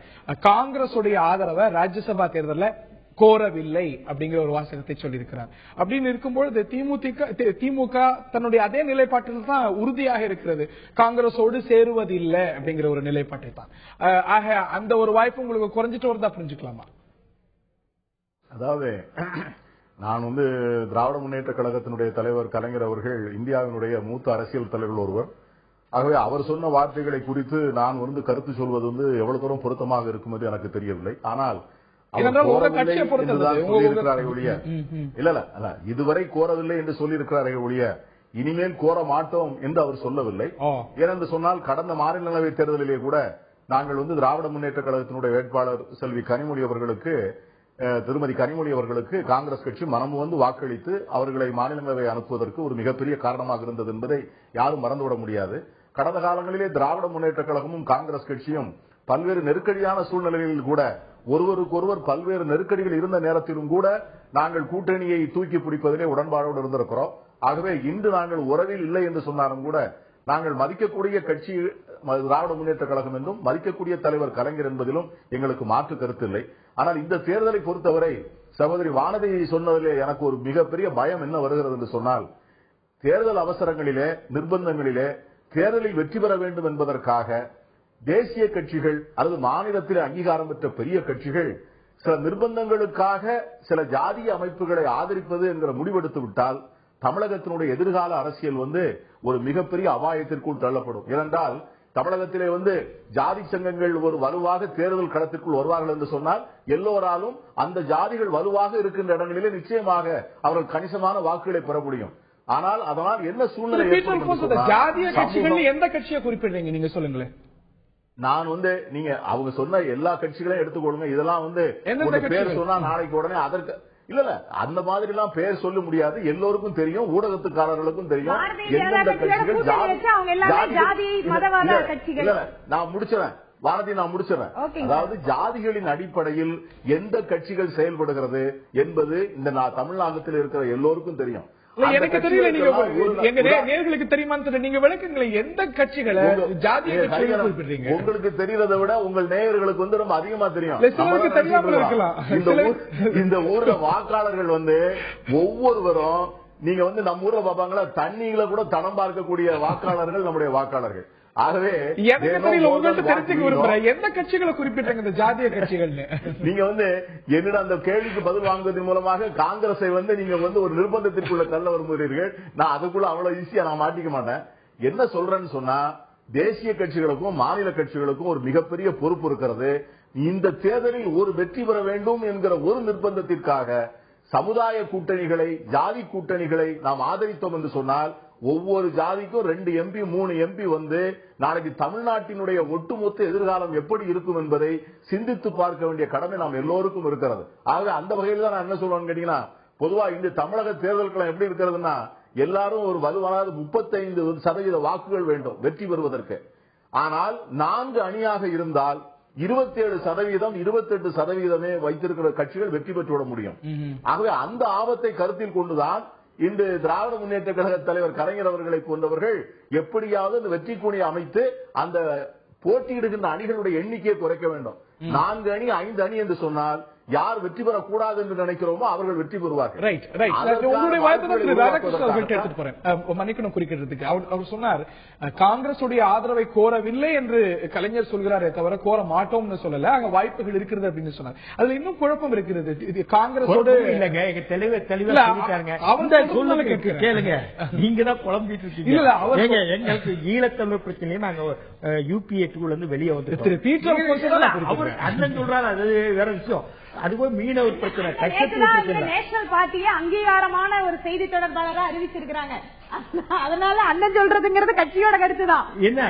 காங்கிரஸ் உடைய ஆதரவை ராஜ்யசபா தேர்தலில் கோரவில்லை அப்படிங்கிற ஒரு வாசகத்தை சொல்லியிருக்கிறார். அப்படின்னு இருக்கும்பொழுது திமுக தன்னுடைய அதே நிலைப்பாட்டில் தான் உறுதியாக இருக்கிறது, காங்கிரஸோடு சேருவதில்லை அப்படிங்கிற ஒரு நிலைப்பாட்டை தான். ஆக அந்த ஒரு வாய்ப்பு உங்களுக்கு குறைஞ்சிட்டு வருதா புரிஞ்சுக்கலாமா? அதாவது நான் வந்து திராவிட முன்னேற்ற கழகத்தினுடைய தலைவர் கலைஞர் அவர்கள் இந்தியாவினுடைய மூத்த அரசியல் தலைவர்கள் ஒருவர். ஆகவே அவர் சொன்ன வார்த்தைகளை குறித்து நான் வந்து கருத்து சொல்வது வந்து எவ்வளவு தூரம் பொருத்தமாக இருக்கும் என்று எனக்கு தெரியவில்லை. ஆனால் இதுவரை கோரவில்லை என்று சொல்லியிருக்கிறாரே ஒழிய இனிமேல் கோர மாட்டோம் என்று அவர் சொல்லவில்லை. ஏனென்று சொன்னால் கடந்த மாநிலங்களவை தேர்தலிலே கூட நாங்கள் வந்து திராவிட முன்னேற்ற கழகத்தினுடைய வேட்பாளர் செல்வி கனிமொழி அவர்களுக்கு திருமதி கனிமொழி அவர்களுக்கு காங்கிரஸ் கட்சி மனம் வந்து வாக்களித்து அவர்களை மாநிலங்களவை அனுப்புவதற்கு ஒரு மிகப்பெரிய காரணமாக இருந்தது என்பதை யாரும் மறந்துவிட முடியாது. கடந்த காலங்களிலே திராவிட முன்னேற்ற கழகமும் காங்கிரஸ் கட்சியும் பல்வேறு நெருக்கடியான சூழ்நிலைகளில் கூட ஒருவருக்கொருவர் பல்வேறு நெருக்கடிகள் இருந்த நேரத்திலும் கூட நாங்கள் கூட்டணியை தூக்கி பிடிப்பதிலே உடன்பாடோடு இருந்திருக்கிறோம். ஆகவே இன்று நாங்கள் உறவில் இல்லை என்று சொன்னாலும் கூட நாங்கள் மதிக்கக்கூடிய கட்சி திராவிட முன்னேற்ற கழகம் என்றும் மதிக்கக்கூடிய தலைவர் கலைஞர் என்பதிலும் எங்களுக்கு மாற்று கருத்து இல்லை. ஆனால் இந்த தேர்தலை பொறுத்தவரை சகோதரி வானதி சொன்னதிலே எனக்கு ஒரு மிகப்பெரிய பயம் என்ன வருகிறது என்று சொன்னால், தேர்தல் அவசரங்களிலே நிர்பந்தங்களிலே தேர்தலில் வெற்றி பெற வேண்டும் என்பதற்காக தேசிய கட்சிகள் அல்லது மாநிலத்தில் அங்கீகாரம் பெற்ற பெரிய கட்சிகள் சில நிர்பந்தங்களுக்காக சில ஜாதிய அமைப்புகளை ஆதரிப்பது என்கிற முடிவெடுத்து விட்டால் தமிழகத்தினுடைய எதிர்கால அரசியல் வந்து ஒரு மிகப்பெரிய அபாயத்திற்குள் தள்ளப்படும். ஏனென்றால் தமிழகத்திலே வந்து ஜாதி சங்கங்கள் ஒரு வலுவாக தேர்தல் களத்திற்குள் வருவார்கள் என்று சொன்னால் எல்லோராலும் அந்த ஜாதிகள் வலுவாக இருக்கின்ற இடங்களிலே நிச்சயமாக அவர்கள் கணிசமான வாக்குகளை பெற முடியும். ஆனால் அதனால் என்ன சூழ்நிலை ஜாதிய கட்சிகள் எந்த கட்சியை குறிப்பிடுறீங்க நீங்க சொல்லுங்களேன். நான் நீங்க அவங்க சொன்ன எல்லா கட்சிகளையும் எடுத்துக்கொள்ளுங்க. இதெல்லாம் பேர் சொன்னா நாளைக்கு உடனே அதற்கு இல்ல அந்த மாதிரி எல்லாம் பேர் சொல்ல முடியாது. எல்லோருக்கும் தெரியும், ஊடகத்துக்காரர்களுக்கும் தெரியும் எந்தெந்த கட்சிகள். நான் முடிச்சிடறேன் வானதி, நான் முடிச்சிடறேன். அதாவது ஜாதிகளின் அடிப்படையில் எந்த கட்சிகள் செயல்படுகிறது என்பது இந்த தமிழ்நாட்டில் இருக்கிற எல்லோருக்கும் தெரியும். எனக்கு தெரியல, நீங்க நேர்களுக்கு தெரியுமான்னு நீங்க விளக்குங்களேன். எந்த கட்சிகளை ஜாதிய கட்சிகளை குறிப்பிடுறீங்க? உங்களுக்கு தெரியறதை விட உங்கள் நேயர்களுக்கு ரொம்ப அதிகமா தெரியும். இந்த ஊர்ல வாக்காளர்கள் ஒவ்வொருவரும் நீங்க நம்ம ஊர்ல பாப்பாங்களா, தண்ணிகளை கூட தடம் பார்க்கக்கூடிய வாக்காளர்கள் நம்முடைய வாக்காளர்கள். ஆகவே எனக்கு தெரியல, உங்கள்கிட்ட தெரிஞ்சுக்க விரும்புறேன் எந்த கட்சிகளை குறிப்பிட்டாங்க இந்த ஜாதிய கட்சிகள். நீங்க என்னிடம் அந்த கேள்விக்கு பதில் வாங்குவதன் மூலமாக காங்கிரஸை நீங்க ஒரு நிர்பந்தத்திற்குள்ள தள்ள விரும்புகிறீர்கள். நான் அதுக்குள்ள அவ்வளவு ஈஸியா நான் மாட்டிக்க மாட்டேன். என்ன சொல்றேன்னு சொன்னா, தேசிய கட்சிகளுக்கும் மாநில கட்சிகளுக்கும் ஒரு மிகப்பெரிய பொறுப்பு இருக்கிறது. இந்த தேர்தலில் ஒரு வெற்றி பெற வேண்டும் என்கிற ஒரு நிர்பந்தத்திற்காக சமுதாய கூட்டணிகளை, ஜாதி கூட்டணிகளை நாம் ஆதரித்தோம் என்று சொன்னால், ஒவ்வொரு ஜாதிக்கும் 2 MP 3 MP நாளைக்கு தமிழ்நாட்டினுடைய ஒட்டுமொத்த எதிர்காலம் எப்படி இருக்கும் என்பதை சிந்தித்து பார்க்க வேண்டிய கடமை நாம் எல்லோருக்கும் இருக்கிறது. ஆகவே அந்த வகையில் தான் நான் என்ன சொல்றேன்னு கேட்டீங்கன்னா, பொதுவா இந்த தமிழக தேர்தல்கள் எப்படி இருக்கிறதுன்னா, எல்லாரும் ஒரு வலுவான 35% வாக்குகள் வேண்டும் வெற்றி பெறுவதற்கு. ஆனால் 4 அணியாக இருந்தால் 27%, 28% வைத்திருக்கிற கட்சிகள் வெற்றி பெற்றுவிட முடியும். ஆகவே அந்த ஆபத்தை கருத்தில் கொண்டுதான் இன்று திராவிட முன்னேற்ற கழக தலைவர் கலைஞர் அவர்களை போன்றவர்கள் எப்படியாவது அந்த வெற்றி கூணி அமைத்து அந்த போட்டியிடுகின்ற அணிகளுடைய எண்ணிக்கையை குறைக்க வேண்டும். 4 அணி 5 அணி என்று சொன்னால் யார் வெற்றி பெறக்கூடாது என்று நினைக்கிறோமோ அவர்கள் வெற்றி பெறுவார்கள். மன்னிக்கணும் குறிக்கிறதுக்கு அவர் சொன்னார், காங்கிரஸ் ஆதரவை கோரவில்லை என்று கலைஞர் சொல்கிறாரே தவிர கோர மாட்டோம்னு சொல்லல, அங்க வாய்ப்புகள் இருக்கிறது அப்படின்னு சொன்னார். அதுல இன்னும் குழப்பம் இருக்கிறது. இது காங்கிரஸோட இல்லங்க, எங்க கேளுங்க, நீங்க தான் குழம்பிட்டு இருக்கீங்க. எங்களுக்கு ஈழத்தமிழ் பிரச்சனையும் நாங்க UPA இருந்து வெளியே வந்து அண்ணன் சொல்றாரு, அது வேற விஷயம். அதுவும் மீனவர் பிரச்சனை, நேஷனல் பார்ட்டியே அங்கீகாரமான ஒரு செய்தி தொடர்பாளராக அறிவிச்சிருக்கிறாங்க. அதனால அண்ணன் சொல்றதுங்கிறது கட்சியோட கருத்துதான். என்ன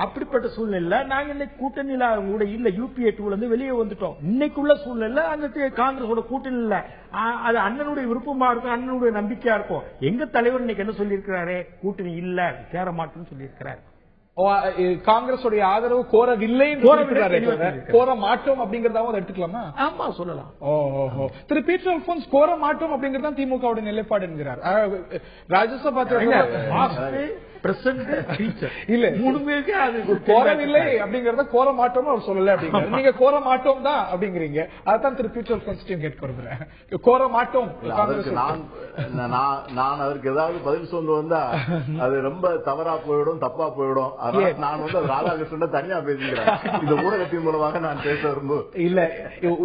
அப்படிப்பட்ட சூழ்நிலை நாங்க இன்னைக்கு கூட்டணியில கூட இல்ல, UPA இருந்து வெளியே வந்துட்டோம். இன்னைக்குள்ள சூழ்நிலை அங்க காங்கிரஸோட கூட்டணி இல்ல. அது அண்ணனுடைய விருப்பமா இருக்கும், அண்ணனுடைய நம்பிக்கையா இருக்கும். எங்க தலைவர் இன்னைக்கு என்ன சொல்லியிருக்கிறாரு, கூட்டணி இல்ல, சேர மாட்டோம்னு சொல்லியிருக்கிறாரு. காங்கிரஸ் ஆதரவு கோரவில்லை, கோர மாட்டோம் அப்படிங்கறதாவும் எடுத்துக்கலாமா? ஆமா, சொல்லலாம். திரு பீட்டர் அல்போன்ஸ் கோர மாட்டோம் அப்படிங்கறதா திமுகவுடைய நிலைப்பாடு என்கிறார். ராஜ்யசபா இல்ல, கோரவில்லை அப்படிங்கறத கோர மாட்டோம் அவர் சொல்லல அப்படிங்கிறார். நீங்க கோர மாட்டோம் தான் அப்படிங்கிறீங்க. அதான் திரு பீட்டர் அல்போன்ஸ் கேட்க விரும்புறேன். கோர மாட்டோம், நான் அதற்கு ஏதாவது பதில் சொல்ல வந்தா அது ரொம்ப தவறா போயிடும், தப்பா போயிடும். நான் ராதாகிருஷ்ணன் தனியா பேசுகிறேன். இந்த ஊடகத்தின் மூலமாக நான் பேச விரும்பும் இல்ல.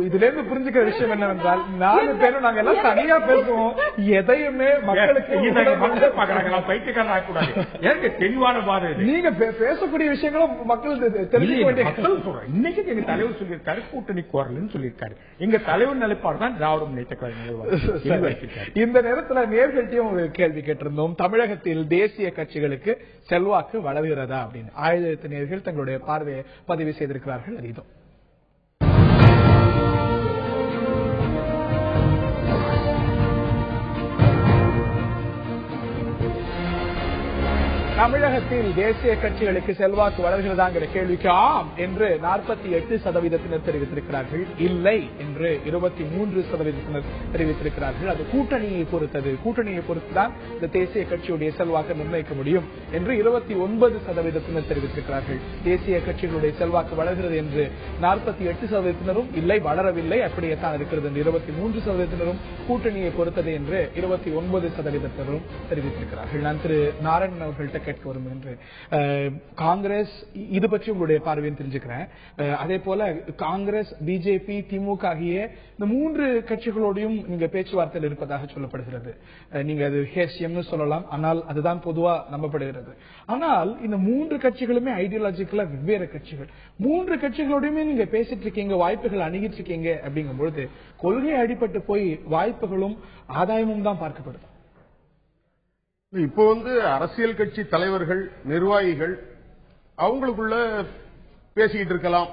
இதுல இருந்து புரிஞ்சுக்கிற விஷயம் என்னவென்றால், 4 பேரும் நாங்க எல்லாம் தனியா பேசுவோம். எதையுமே மக்களுக்கு பைத்தியக்காரன் ஆகக்கூடாது. தெளிவான பாதை. நீங்க பேசக்கூடிய விஷயங்களும் மக்கள் தெரிஞ்சுக்க வேண்டிய சொல்றேன். இன்னைக்கு எங்க தலைவர் சொல்லியிருக்காரு, கூட்டணி கோரலன்னு சொல்லியிருக்காரு. எங்க தலைவர் நிலைப்பாடு தான் திராவிட முன்னேற்ற கழகம். இந்த நேரத்தில் நேர்கள்ட்டையும் ஒரு கேள்வி கேட்டிருந்தோம். தமிழகத்தில் தேசிய கட்சிகளுக்கு செல்வாக்கு வளர்கிறதா அப்படின்னு 1000 நேர்கள் தங்களுடைய பார்வையை பதிவு செய்திருக்கிறார்கள். அறிந்தோம். தமிழகத்தில் தேசிய கட்சிகளுக்கு செல்வாக்கு வளர்கிறதாங்கிற கேள்விக்கு ஆம் என்று 48% தெரிவித்திருக்கிறார்கள், இல்லை என்று 23% தெரிவித்திருக்கிறார்கள். அது கூட்டணியை பொறுத்தது, கூட்டணியை பொறுத்துதான் இந்த தேசிய கட்சியுடைய செல்வாக்கு நிர்ணயிக்க முடியும் என்று 29% தெரிவித்திருக்கிறார்கள். தேசிய கட்சிகளுடைய செல்வாக்கு வளர்கிறது என்று 48% இல்லை, வளரவில்லை, அப்படியே தான் இருக்கிறது என்று 23% கூட்டணியை பொறுத்தது என்று 29% தெரிவித்திருக்கிறார்கள். நான் திரு நாராயணன் அவர்கள்ட்ட கேட்க விரும்புகின்றேன். காங்கிரஸ் இது பற்றி உங்களுடைய பார்வையை தெரிஞ்சுக்கிறேன். அதே போல காங்கிரஸ், பிஜேபி, திமுக ஆகிய இந்த 3 கட்சிகளோடையும் நீங்க பேச்சுவார்த்தையில் இருப்பதாக சொல்லப்படுகிறது. நீங்க அது ஹேசியம்னு சொல்லலாம், ஆனால் அதுதான் பொதுவா நம்பப்படுகிறது. ஆனால் இந்த 3 கட்சிகளுமே ஐடியாலஜிக்கலா வெவ்வேறு கட்சிகள். 3 கட்சிகளோடையுமே நீங்க பேசிட்டு இருக்கீங்க, வாய்ப்புகள் அணுகிட்டு இருக்கீங்க. அப்படிங்கும் பொழுது கொள்கை அடிபட்டு போய் வாய்ப்புகளும் ஆதாயமும் தான் பார்க்கப்படுது. இப்போ அரசியல் கட்சி தலைவர்கள் நிர்வாகிகள் அவங்களுக்குள்ள பேசிக்கிட்டு இருக்கலாம்.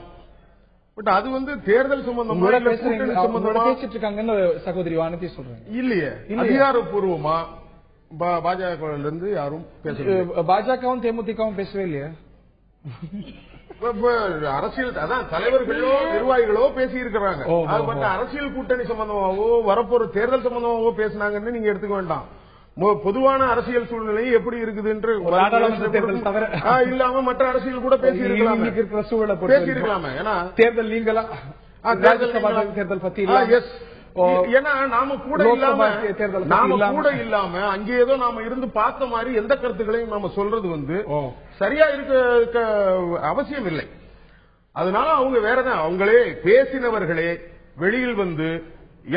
பட் அது தேர்தல் சம்பந்தமா பேசிட்டு இருக்காங்கன்னு சகோதரி வானதி சொல்றாங்க. இல்லையே, அதிகாரப்பூர்வமா பாஜக இருந்து யாரும் பேசல. பாஜகவும் தேமுதிகவும் பேசவே இல்லையா? அரசியல் அதான் தலைவர்களோ நிர்வாகிகளோ பேசி இருக்கிறாங்க. அரசியல் கூட்டணி சம்பந்தமாவோ வரப்போற தேர்தல் சம்பந்தமாவோ பேசினாங்கன்னு நீங்க எடுத்துக்க வேண்டாம். பொதுவான அரசியல் சூழ்நிலை எப்படி இருக்குது என்று இல்லாம மற்ற அரசியல் கூட பேசியிருக்கலாமே. ஏன்னா தேர்தல் நீங்களா தேர்தல் பத்தி ஏன்னா நாம கூட இல்லாம அங்கே ஏதோ நாம இருந்து பார்த்த மாதிரி எந்த கருத்துக்களையும் நாம சொல்றது சரியா இருக்க அவசியம் இல்லை. அதனால அவங்க வேறதான் அவங்களே பேசினவர்களே வெளியில்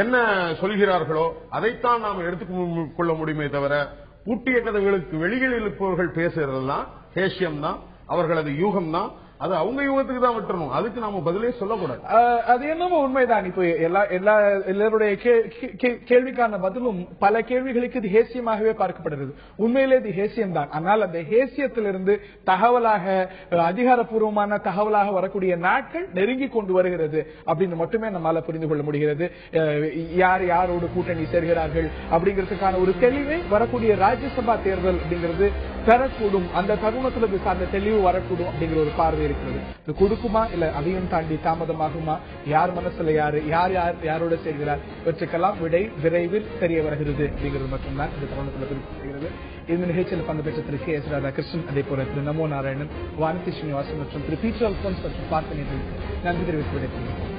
என்ன சொல்கிறார்களோ அதைத்தான் நாம் எடுத்துக்கொள்ள முடியுமே தவிர பூட்டிய கதவுகளுக்கு வெளியில் இருப்பவர்கள் பேசுறதெல்லாம் ஹேஷியம் தான், அவர்களது யூகம் தான். அது அவங்க யூகத்துக்கு தான் விட்டுறணும். அதுக்கு நாம பதிலே சொல்லக்கூடாது. அது என்னமோ உண்மைதான். இப்போ எல்லாருடைய கேள்விக்கான பதிலும் பல கேள்விகளுக்கு இது ஹேசியமாகவே பார்க்கப்படுகிறது. உண்மையிலே இது ஹேசியம் தான். ஆனால் அந்த ஹேசியத்திலிருந்து தகவலாக அதிகாரப்பூர்வமான தகவலாக வரக்கூடிய நாட்கள் நெருங்கி கொண்டு வருகிறது அப்படின்னு மட்டுமே நம்மால புரிந்து கொள்ள முடிகிறது. யார் யாரோடு கூட்டணி சேர்கிறார்கள் அப்படிங்கிறதுக்கான ஒரு தெளிவை வரக்கூடிய ராஜ்யசபா தேர்தல் அப்படிங்கிறது பெறக்கூடும். அந்த தருணத்தில் சார்ந்த தெளிவு வரக்கூடும் அப்படிங்கிற ஒரு பார்வை இருக்கிறது. இது கொடுக்குமா இல்ல அதையும் தாண்டி தாமதமாகுமா, யார் மனசுல யாரோட சேர்கிறார், இவற்றுக்கெல்லாம் விடை விரைவில் தெரிய வருகிறது அப்படிங்கிறது மட்டும்தான் இந்த தருணத்தில் தெரிவிக்கப்படுகிறது. இந்த நிகழ்ச்சியில் பங்கு பெற்ற திரு கே எஸ் ராதாகிருஷ்ணன், அதே போல திரு நமோ நாராயணன், வானதி ஸ்ரீனிவாசன் மற்றும் திரு பீட்டர் அல்போன்ஸ் மற்றும் பார்த்தனை நன்றி தெரிவித்து விடைபெறுகிறேன்.